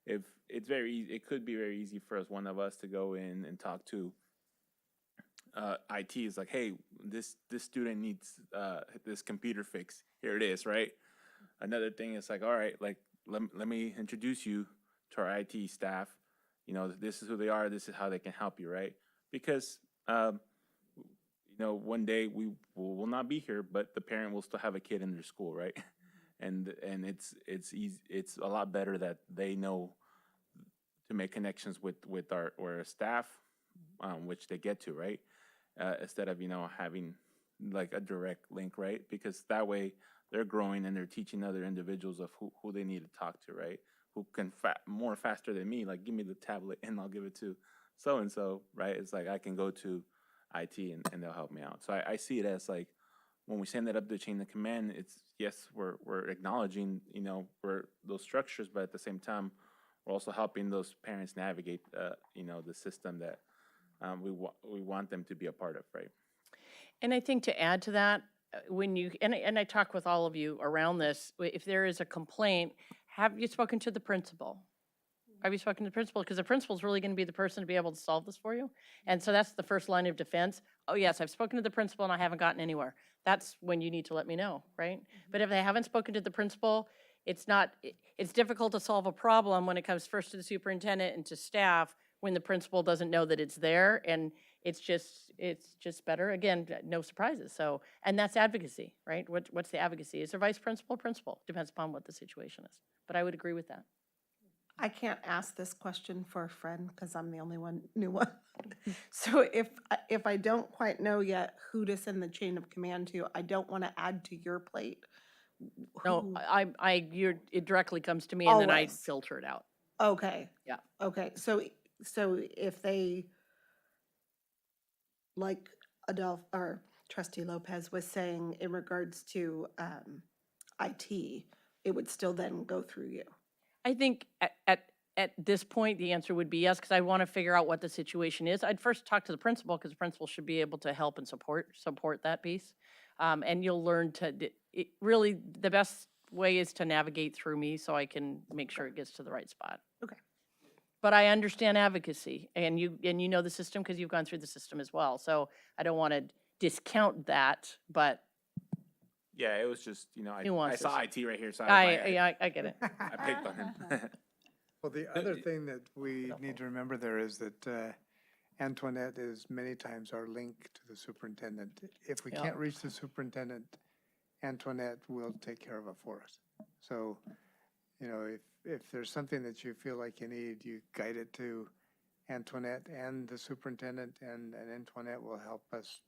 if it's very easy, it could be very easy for us, one of us, to go in and talk to IT. Is like, hey, this student needs this computer fix. Here it is, right? Another thing is like, all right, like let me introduce you to our IT staff. This is who they are. This is how they can help you, right? Because one day we will not be here, but the parent will still have a kid in their school, right? And it's easy. It's a lot better that they know to make connections with our staff, which they get to, right? Instead of having like a direct link, right? Because that way they're growing and they're teaching other individuals of who they need to talk to, right? Who can more faster than me, like give me the tablet and I'll give it to so and so, right? It's like I can go to IT and they'll help me out. So I see it as like when we send that up the chain of command, it's yes, we're acknowledging we're those structures, but at the same time we're also helping those parents navigate the system that we want them to be a part of, right? And I think to add to that, when you, and I talk with all of you around this, if there is a complaint, have you spoken to the principal? Have you spoken to the principal? Because the principal is really going to be the person to be able to solve this for you. And so that's the first line of defense. Oh, yes, I've spoken to the principal and I haven't gotten anywhere. That's when you need to let me know, right? But if they haven't spoken to the principal, it's difficult to solve a problem when it comes first to the superintendent and to staff when the principal doesn't know that it's there. And it's just better. Again, no surprises. So, and that's advocacy, right? What's the advocacy? Is there vice principal, principal? Depends upon what the situation is. But I would agree with that. I can't ask this question for a friend because I'm the only new one. So if I don't quite know yet who to send the chain of command to, I don't want to add to your plate. No, Who- it directly comes to me and then I Always. filter it out. Okay. Yeah. Okay, so if they, like Adolph, or Trustee Lopez was saying in regards to IT, it would still then go through you. I think at this point, the answer would be yes, because I want to figure out what the situation is. I'd first talk to the principal, because the principal should be able to help and support that piece. And you'll learn really, the best way is to navigate through me so I can make sure it gets to the right spot. Okay. But I understand advocacy, and you know the system because you've gone through the system as well. So I don't want to discount that, but Yeah, it was just I Nuances. saw IT right here, so I get it. I picked on him. Well, the other thing that we need to remember there is that Antoinette is many times our link to the superintendent. If we Yeah. can't reach the superintendent, Antoinette will take care of it for us. So, if there's something that you feel like you need, you guide it to Antoinette and the superintendent, and Antoinette will help us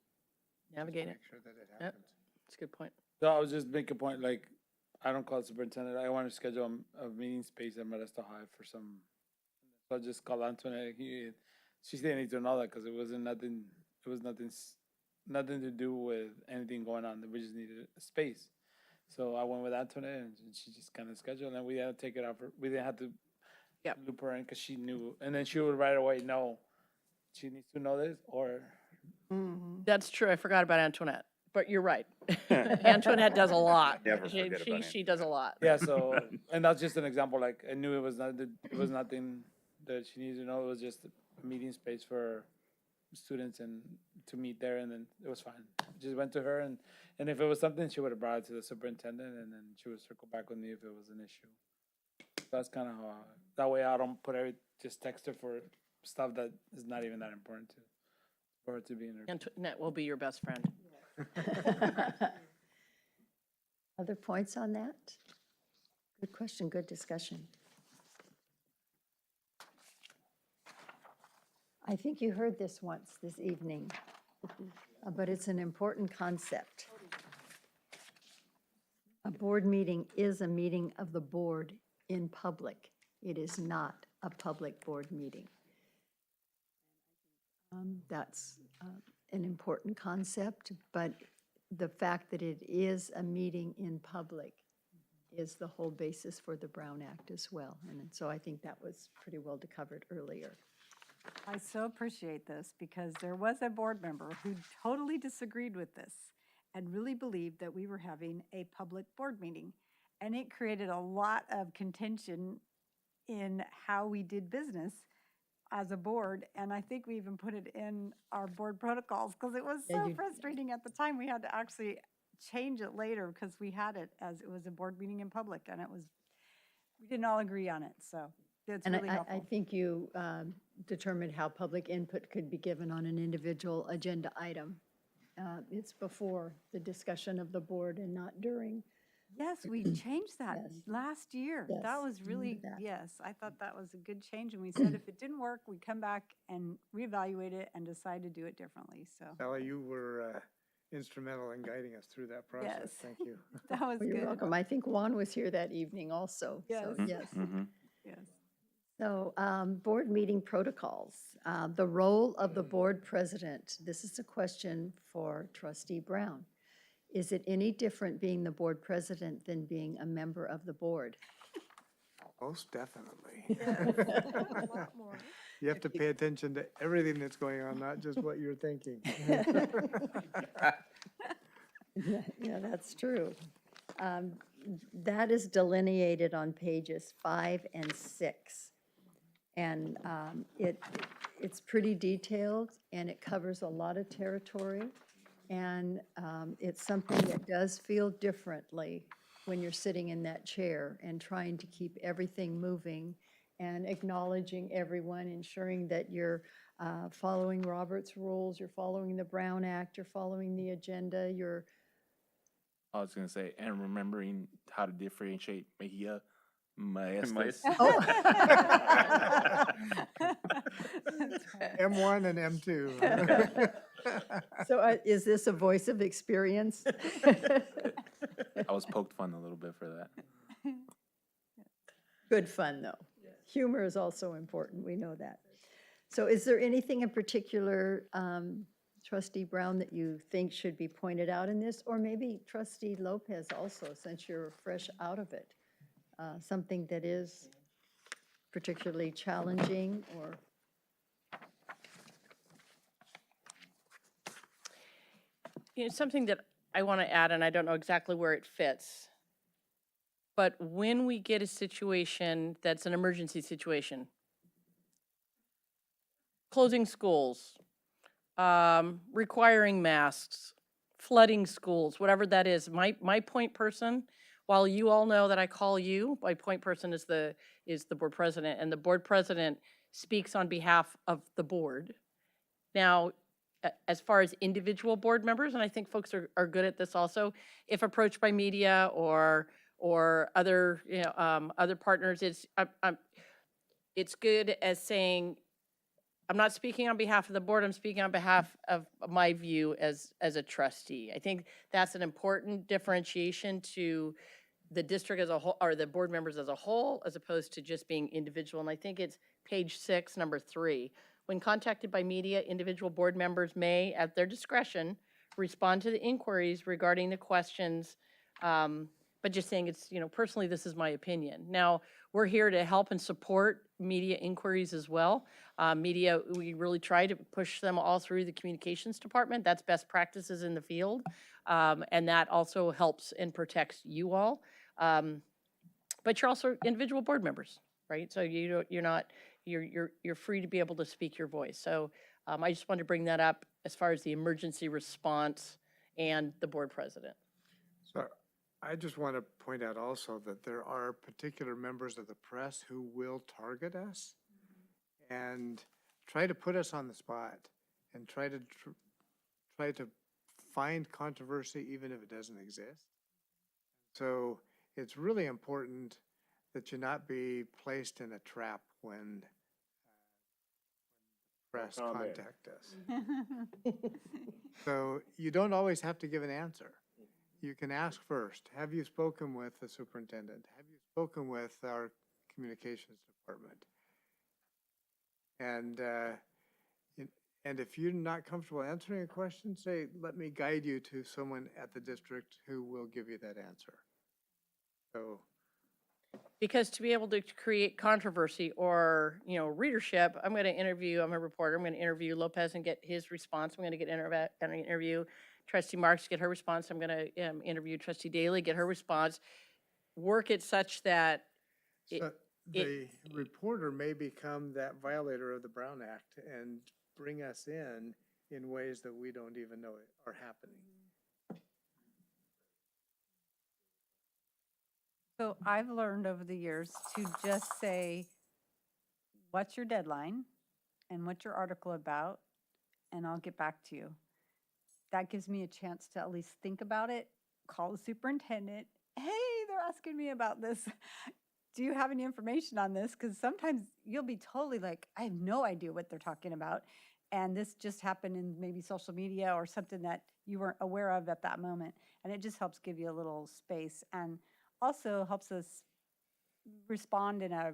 Navigate it. make sure that it Yep. happens. That's a good point. So I was just making a point, like, I don't call the superintendent, I want to schedule a meeting space at Modesto High for some, so I just call Antoinette, she didn't need to know that, because it was nothing to do with anything going on, we just needed a space. So I went with Antoinette, and she just kind of scheduled, and we had to take it out we didn't have to Yep. loop her in, because she knew, and then she would right away know, she needs to know this, or That's true. I forgot about Antoinette, but you're right. Antoinette does a lot. Never forget about She does a lot. yeah, so, and that's just an example, like, I knew it was nothing that she needed to know, it was just a meeting space for students and to meet there, and then it was fine. Just went to her, and if it was something, she would have brought it to the superintendent, and then she would circle back with me if it was an issue. That's kind of how, that way I don't just text her for stuff that is not even that important for her to be in her. Antoinette will be your best friend. Other points on that? Good question, good discussion. I think you heard this once this evening, but it's an important concept. A board meeting is a meeting of the board in public. It is not a public board meeting. That's an important concept, but the fact that it is a meeting in public is the whole basis for the Brown Act as well. And so I think that was pretty well covered earlier. I so appreciate this because there was a board member who totally disagreed with this and really believed that we were having a public board meeting. And it created a lot of contention in how we did business as a board. And I think we even put it in our board protocols because it was so frustrating at the time. We had to actually change it later because we had it as it was a board meeting in public, and we didn't all agree on it. So it's really helpful. I think you determined how public input could be given on an individual agenda item. It's before the discussion of the board and not during. Yes, we changed that Yes. last year. Yes, That was remember really, that. yes, I thought that was a good change. And we said if it didn't work, we'd come back and reevaluate it and decide to do it differently. So Sally, you were instrumental in guiding us through that process. Yes. Thank you. that was Well, you're good. welcome. I think Juan was here that evening also. So, Yes. yes. Yes. So, board meeting protocols. The role of the board president. This is a question for Trustee Brown. Is it any different being the board president than being a member of the board? Most definitely. A lot more. You have to pay attention to everything that's going on, not just what you're thinking. Yeah, that's true. That is delineated on pages 5 and 6. And it's pretty detailed, and it covers a lot of territory. And it's something that does feel differently when you're sitting in that chair and trying to keep everything moving and acknowledging everyone, ensuring that you're following Robert's rules, you're following the Brown Act, you're following the agenda, you're I was gonna say, and remembering how to differentiate Mejia, Maestas. M1 and M2. So is this a voice of experience? I was poked fun a little bit for that. Good fun, though. Humor is also important, we know that. So is there anything in particular, Trustee Brown, that you think should be pointed out in this? Or maybe Trustee Lopez also, since you're fresh out of it? Something that is particularly challenging or? Something that I want to add, and I don't know exactly where it fits, but when we get a situation that's an emergency situation, closing schools, requiring masks, flooding schools, whatever that is, my point person, while you all know that I call you, my point person is the board president, and the board president speaks on behalf of the board. Now, as far as individual board members, and I think folks are good at this also, if approached by media or other, other partners, it's good as saying, I'm not speaking on behalf of the board, I'm speaking on behalf of my view as a trustee. I think that's an important differentiation to the district as a whole, or the board members as a whole, as opposed to just being individual. And I think it's page 6, number 3. When contacted by media, individual board members may, at their discretion, respond to the inquiries regarding the questions, but just saying it's, personally, this is my opinion. Now, we're here to help and support media inquiries as well. Media, we really try to push them all through the communications department. That's best practices in the field. And that also helps and protects you all. But you're also individual board members, right? So you're free to be able to speak your voice. So I just wanted to bring that up as far as the emergency response and the board president. So I just want to point out also that there are particular members of the press who will target us and try to put us on the spot and try to find controversy even if it doesn't exist. So it's really important that you not be placed in a trap when press contact us. So you don't always have to give an answer. You can ask first, have you spoken with the superintendent? Have you spoken with our communications department? And if you're not comfortable answering a question, say, let me guide you to someone at the district who will give you that answer. So, Because to be able to create controversy or, readership, I'm a reporter, I'm going to interview Lopez and get his response. I'm going to interview Trustee Marks, get her response. I'm going to interview Trustee Daly, get her response. Work it such that so the reporter may become that violator of the Brown Act and bring us in ways that we don't even know are happening. So I've learned over the years to just say, what's your deadline and what's your article about, and I'll get back to you. That gives me a chance to at least think about it, call the superintendent. Hey, they're asking me about this. Do you have any information on this? Because sometimes you'll be totally like, I have no idea what they're talking about. And this just happened in maybe social media or something that you weren't aware of at that moment. And it just helps give you a little space and also helps us respond in a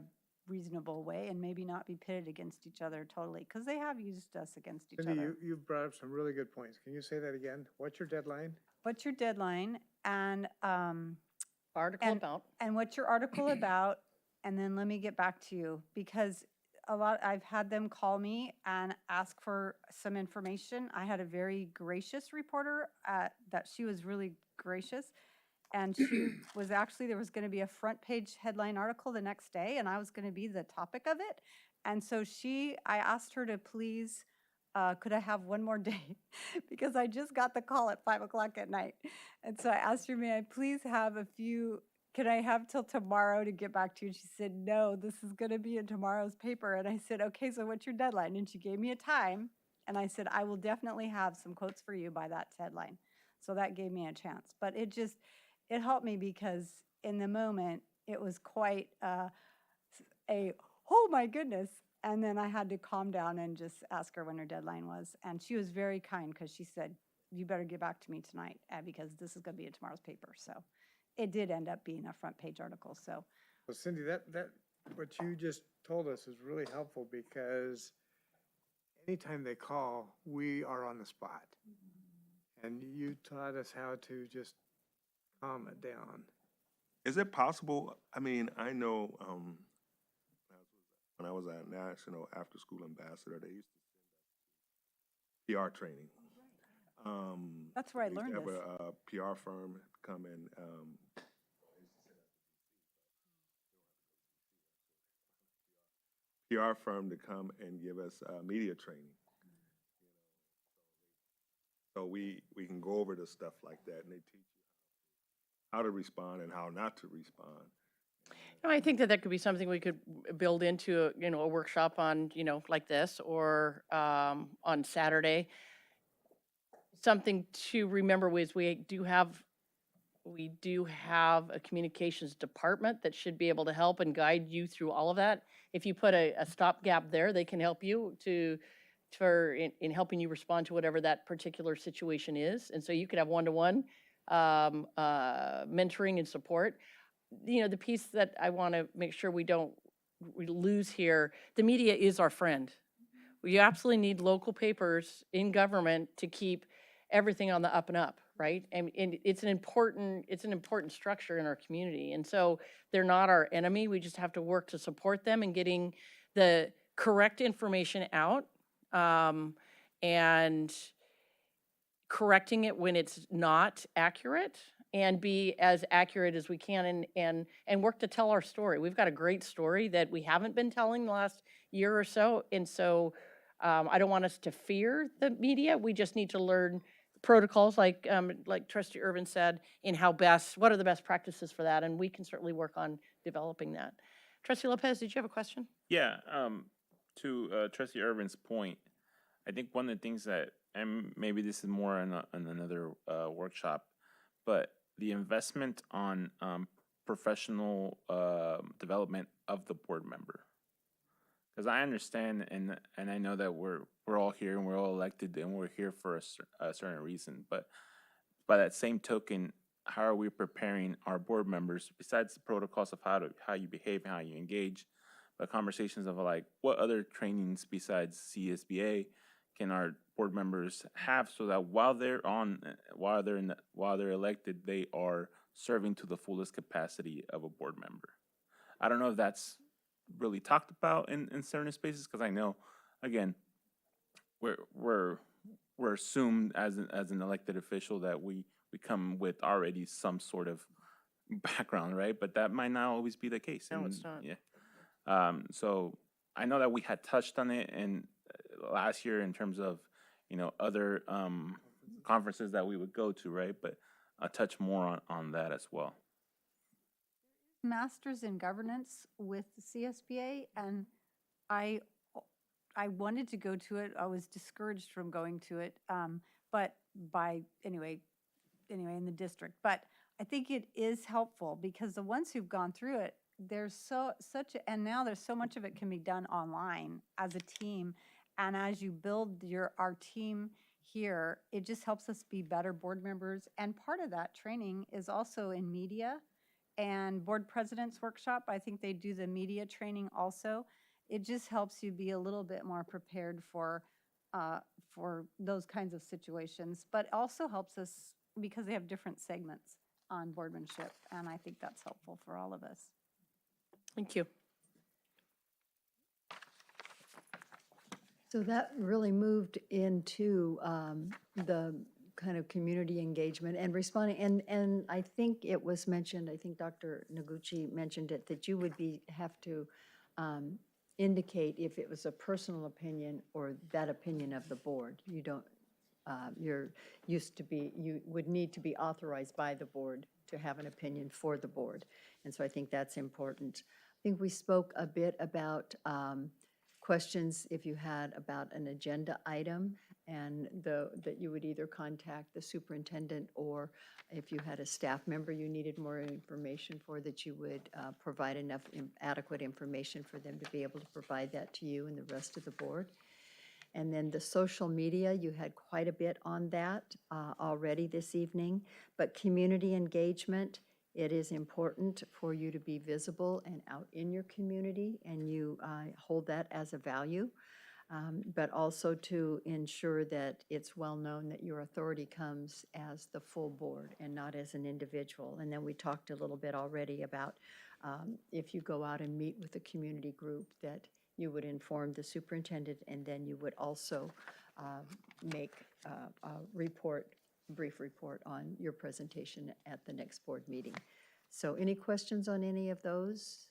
reasonable way and maybe not be pitted against each other totally, because they have used us against each Cindy, other. you've brought up some really good points. Can you say that again? What's your deadline? What's your deadline and article about. and what's your article about? And then let me get back to you, because I've had them call me and ask for some information. I had a very gracious reporter that she was really gracious. And she was actually, there was going to be a front page headline article the next day, and I was going to be the topic of it. And so I asked her to please, could I have one more day? Because I just got the call at 5 o'clock at night. And so I asked her, may I please have can I have till tomorrow to get back to you? And she said, no, this is going to be in tomorrow's paper. And I said, okay, so what's your deadline? And she gave me a time. And I said, I will definitely have some quotes for you by that deadline. So that gave me a chance. But it helped me, because in the moment it was quite oh my goodness. And then I had to calm down and just ask her when her deadline was. And she was very kind, because she said, you better get back to me tonight because this is going to be in tomorrow's paper. So it did end up being a front page article. So Well, Cindy, that what you just told us is really helpful, because anytime they call, we are on the spot. And you taught us how to just calm it down. Is it possible, I mean, I know, when I was at National After School Ambassador, they used to send us PR training. that's where I They used learned to have this. a PR firm come in, PR firm to come and give us media training. So we can go over the stuff like that, and they teach you how to respond and how not to respond. I think that could be something we could build into, a workshop on, like this, or on Saturday. Something to remember is we do have a communications department that should be able to help and guide you through all of that. If you put a stopgap there, they can help you in helping you respond to whatever that particular situation is. And so you could have one-to-one mentoring and support. The piece that I want to make sure we lose here, the media is our friend. We absolutely need local papers in government to keep everything on the up and up, right? And it's an important structure in our community. And so they're not our enemy. We just have to work to support them in getting the correct information out, and correcting it when it's not accurate, and be as accurate as we can, and work to tell our story. We've got a great story that we haven't been telling the last year or so. And so I don't want us to fear the media. We just need to learn protocols, like Trustee Urban said, in what are the best practices for that, and we can certainly work on developing that. Trustee Lopez, did you have a question? Yeah, to Trustee Urban's point, I think one of the things that, and maybe this is more in another workshop, but the investment on professional development of the board member. Because I understand and I know that we're all here and we're all elected and we're here for a certain reason, but by that same token, how are we preparing our board members, besides the protocols of how you behave and how you engage, but conversations of like, what other trainings besides CSBA can our board members have so that while they're elected, they are serving to the fullest capacity of a board member? I don't know if that's really talked about in certain spaces, because I know, again, we're assumed as an elected official that we come with already some sort of background, right? But that might not always be the case. No, and, it's not. Yeah. So I know that we had touched on it in last year in terms of, other conferences that we would go to, right? But I'll touch more on that as well. Masters in Governance with the CSBA, and I wanted to go to it. I was discouraged from going to it, but anyway, in the district. But I think it is helpful because the ones who've gone through it, and now there's so much of it can be done online as a team. And as you build our team here, it just helps us be better board members. And part of that training is also in media and board president's workshop. I think they do the media training also. It just helps you be a little bit more prepared for those kinds of situations, but also helps us because they have different segments on boardmanship. And I think that's helpful for all of us. Thank you. So that really moved into the kind of community engagement and responding. And I think it was mentioned, I think Dr. Noguchi mentioned it, that you would have to indicate if it was a personal opinion or that opinion of the board. You don't, you would need to be authorized by the board to have an opinion for the board. And so I think that's important. I think we spoke a bit about questions if you had about an agenda item, and that you would either contact the superintendent, or if you had a staff member you needed more information for, that you would provide enough adequate information for them to be able to provide that to you and the rest of the board. And then the social media, you had quite a bit on that already this evening, but community engagement, it is important for you to be visible and out in your community, and you hold that as a value, but also to ensure that it's well known that your authority comes as the full board and not as an individual. And then we talked a little bit already about if you go out and meet with a community group, that you would inform the superintendent, and then you would also make a brief report on your presentation at the next board meeting. So any questions on any of those?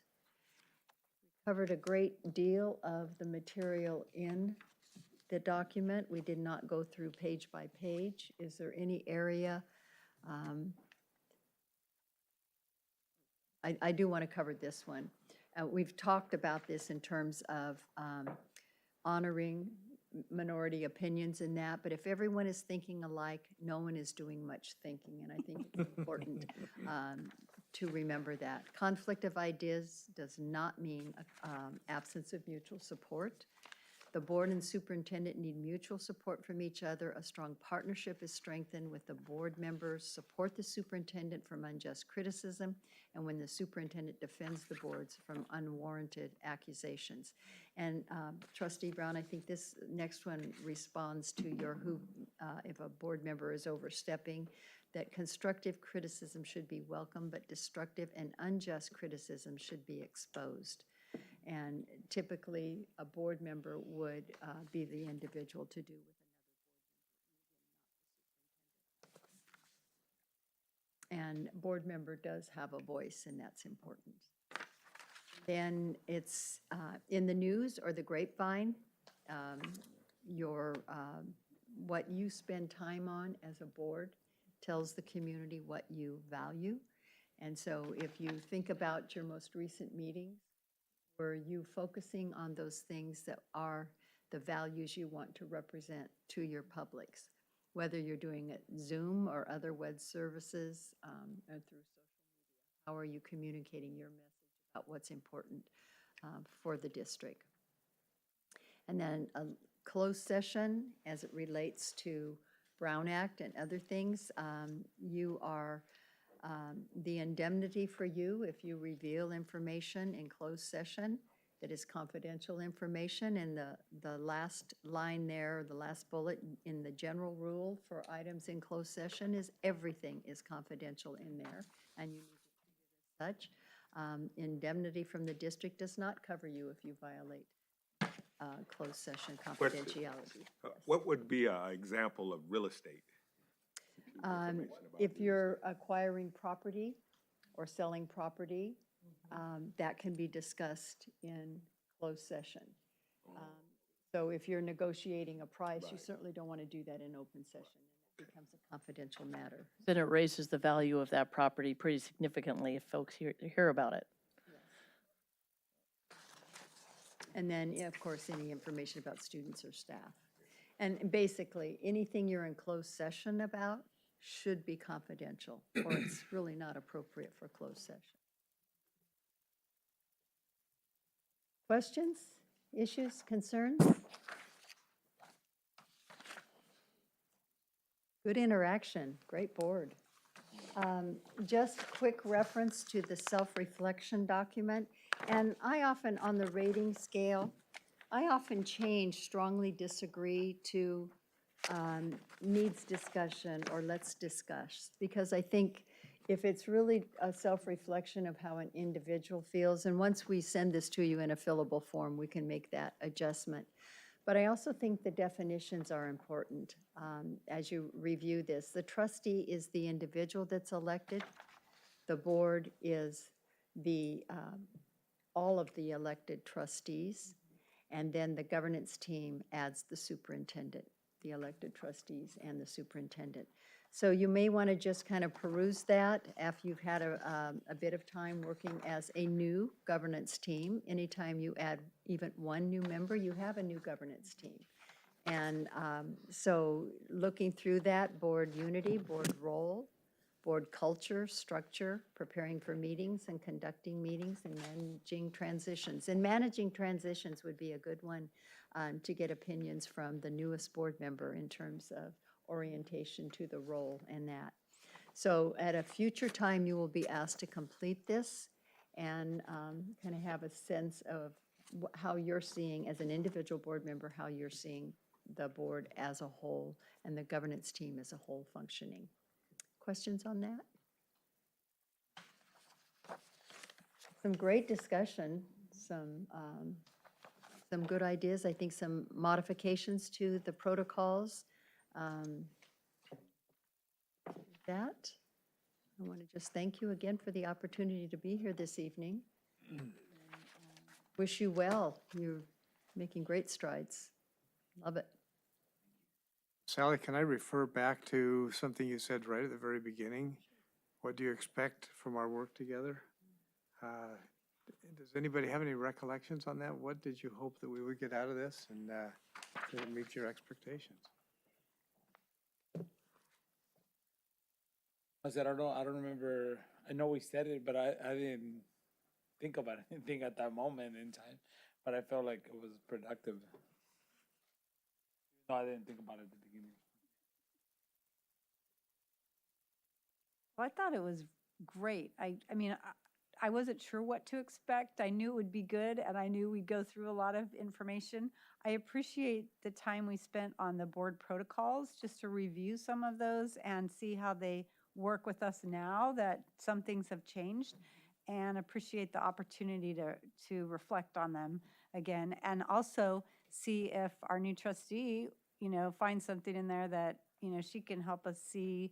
Covered a great deal of the material in the document. We did not go through page by page. Is there any area? I do want to cover this one. We've talked about this in terms of honoring minority opinions in that, but if everyone is thinking alike, no one is doing much thinking, and I think it's important to remember that. Conflict of ideas does not mean absence of mutual support. The board and superintendent need mutual support from each other. A strong partnership is strengthened with the board members support the superintendent from unjust criticism, and when the superintendent defends the boards from unwarranted accusations. And Trustee Brown, I think this next one responds to your if a board member is overstepping, that constructive criticism should be welcome, but destructive and unjust criticism should be exposed. And typically, a board member would be the individual to do with another board member. And board member does have a voice, and that's important. Then it's in the news or the grapevine. what you spend time on as a board tells the community what you value. And so if you think about your most recent meetings, were you focusing on those things that are the values you want to represent to your publics? Whether you're doing it Zoom or other web services or through social media, how are you communicating your message about what's important for the district? And then a closed session as it relates to Brown Act and other things, you are, the indemnity for you if you reveal information in closed session that is confidential information. And the last line there, the last bullet in the general rule for items in closed session is everything is confidential in there, and you need to treat it as such. Indemnity from the district does not cover you if you violate closed session confidentiality. What would be an example of real estate? If you're acquiring property or selling property, that can be discussed in closed session. So if you're negotiating a price, you certainly don't want to do that in open session. It becomes a confidential matter. Then it raises the value of that property pretty significantly if folks hear about it. And then, yeah, of course, any information about students or staff. And basically, anything you're in closed session about should be confidential, or it's really not appropriate for closed session. Questions, issues, concerns? Good interaction, great board. Just quick reference to the self-reflection document. And I often, on the rating scale, I often change strongly disagree to needs discussion or let's discuss. Because I think if it's really a self-reflection of how an individual feels, and once we send this to you in a fillable form, we can make that adjustment. But I also think the definitions are important as you review this. The trustee is the individual that's elected. The board is all of the elected trustees. And then the governance team adds the superintendent, the elected trustees and the superintendent. So you may want to just kind of peruse that after you've had a bit of time working as a new governance team. Anytime you add even one new member, you have a new governance team. And so looking through that, board unity, board role, board culture, structure, preparing for meetings and conducting meetings, and managing transitions. And managing transitions would be a good one to get opinions from the newest board member in terms of orientation to the role and that. So at a future time, you will be asked to complete this and kind of have a sense of how you're seeing, as an individual board member, how you're seeing the board as a whole and the governance team as a whole functioning. Questions on that? Some great discussion, some good ideas. I think some modifications to the protocols. That, I want to just thank you again for the opportunity to be here this evening. Wish you well. You're making great strides. Love it. Sally, can I refer back to something you said right at the very beginning? What do you expect from our work together? Does anybody have any recollections on that? What did you hope that we would get out of this, and did it meet your expectations? I said, I don't remember. I know we said it, but I didn't think about anything at that moment in time. But I felt like it was productive. No, I didn't think about it at the beginning. Well, I thought it was great. I mean, I wasn't sure what to expect. I knew it would be good, and I knew we'd go through a lot of information. I appreciate the time we spent on the board protocols, just to review some of those and see how they work with us now that some things have changed, and appreciate the opportunity to reflect on them again, and also see if our new trustee, finds something in there that, she can help us see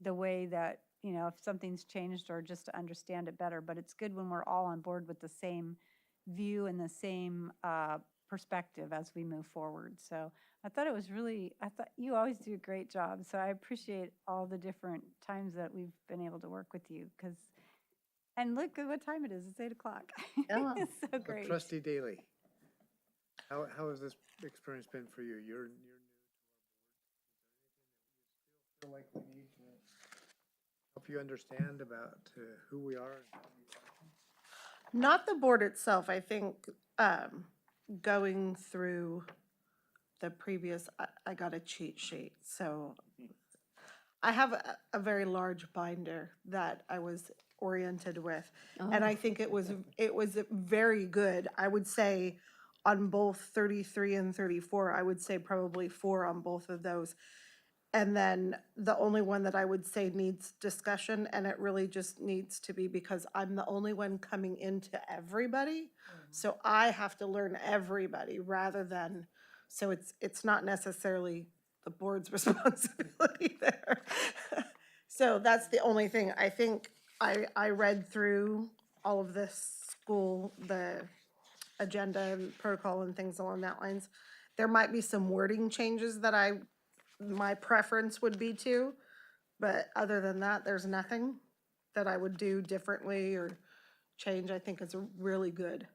the way that, if something's changed, or just to understand it better. But it's good when we're all on board with the same view and the same perspective as we move forward. So I thought it was really, I thought you always do a great job. So I appreciate all the different times that we've been able to work with you because, and look at what time it is. It's 8 o'clock. Yeah. It's so So great. Trustee Daly, how has this experience been for you? You're new to our board. Is there anything that you still feel like we need to help you understand about who we are? And how we function? Not the board itself, I think, going through the previous, I got a cheat sheet, so I have a very large binder that I was oriented with, and I think it was very good. I would say on both 33 and 34, I would say probably 4 on both of those. And then the only one that I would say needs discussion, and it really just needs to be because I'm the only one coming into everybody. So I have to learn everybody rather than, so it's not necessarily the board's responsibility there. So that's the only thing. I think I read through all of this school, the agenda and protocol and things along that lines. There might be some wording changes that my preference would be to, but other than that, there's nothing that I would do differently or change. I think it's really good.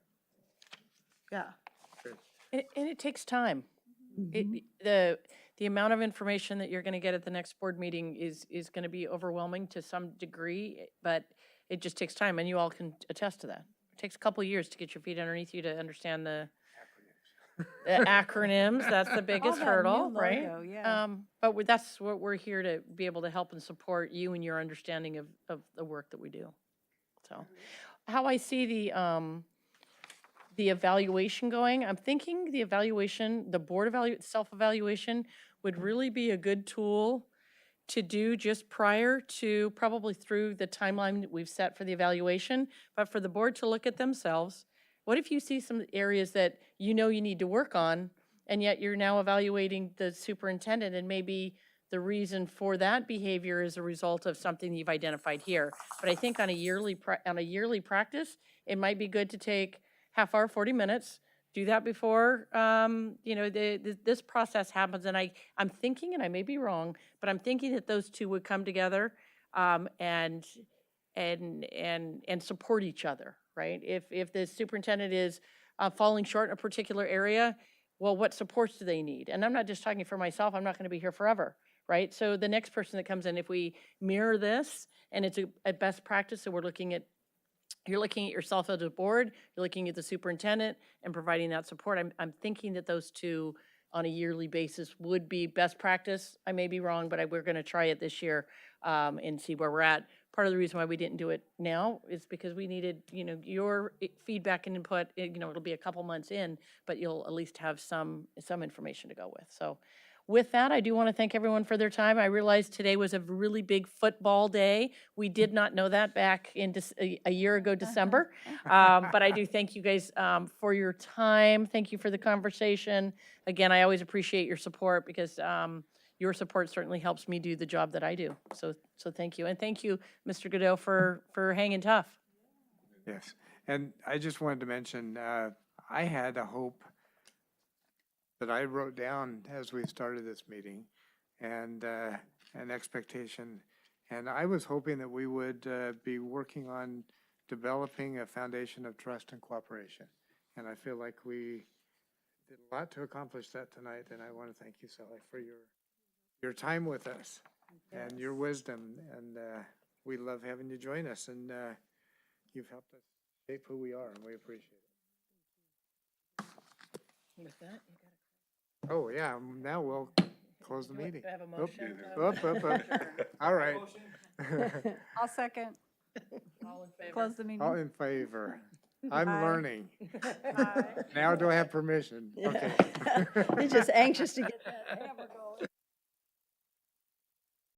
Yeah. And it takes time. The amount of information that you're going to get at the next board meeting is going to be overwhelming to some degree, but it just takes time, and you all can attest to that. It takes a couple of years to get your feet underneath you to understand the acronyms. That's the biggest that hurdle, new right? logo, yeah. But that's what we're here to be able to help and support you and your understanding of the work that we do. So, how I see the evaluation going, I'm thinking the evaluation, the board self-evaluation would really be a good tool to do just prior to, probably through the timeline that we've set for the evaluation, but for the board to look at themselves. What if you see some areas that you know you need to work on, and yet you're now evaluating the superintendent, and maybe the reason for that behavior is a result of something you've identified here. But I think on a yearly practice, it might be good to take half hour, 40 minutes, do that before, this process happens. And I'm thinking, and I may be wrong, but I'm thinking that those two would come together and support each other, right? If the superintendent is falling short in a particular area, well, what supports do they need? And I'm not just talking for myself, I'm not going to be here forever, right? So the next person that comes in, if we mirror this, and it's a best practice, so you're looking at yourself as a board, you're looking at the superintendent and providing that support. I'm thinking that those two on a yearly basis would be best practice. I may be wrong, but we're going to try it this year and see where we're at. Part of the reason why we didn't do it now is because we needed, your feedback and input. It'll be a couple months in, but you'll at least have some information to go with. So with that, I do want to thank everyone for their time. I realized today was a really big football day. We did not know that back in a year ago, December. But I do thank you guys for your time. Thank you for the conversation. Again, I always appreciate your support because your support certainly helps me do the job that I do. So thank you. And thank you, Mr. Godot, for hanging tough. Yes, and I just wanted to mention, I had a hope that I wrote down as we started this meeting, and an expectation. And I was hoping that we would be working on developing a foundation of trust and cooperation. And I feel like we did a lot to accomplish that tonight, and I want to thank you, Sally, for your time with us and your wisdom. And we love having you join us, and you've helped us shape who we are, and we appreciate it. With that, Oh, yeah, now we'll close the meeting. Do I have a Oop, motion? Up. All right. I'll second. All in favor? Close the meeting. All in favor? I'm Aye. learning. Aye. Now do I have permission? Okay. You're just anxious to get that. Yeah, we're going.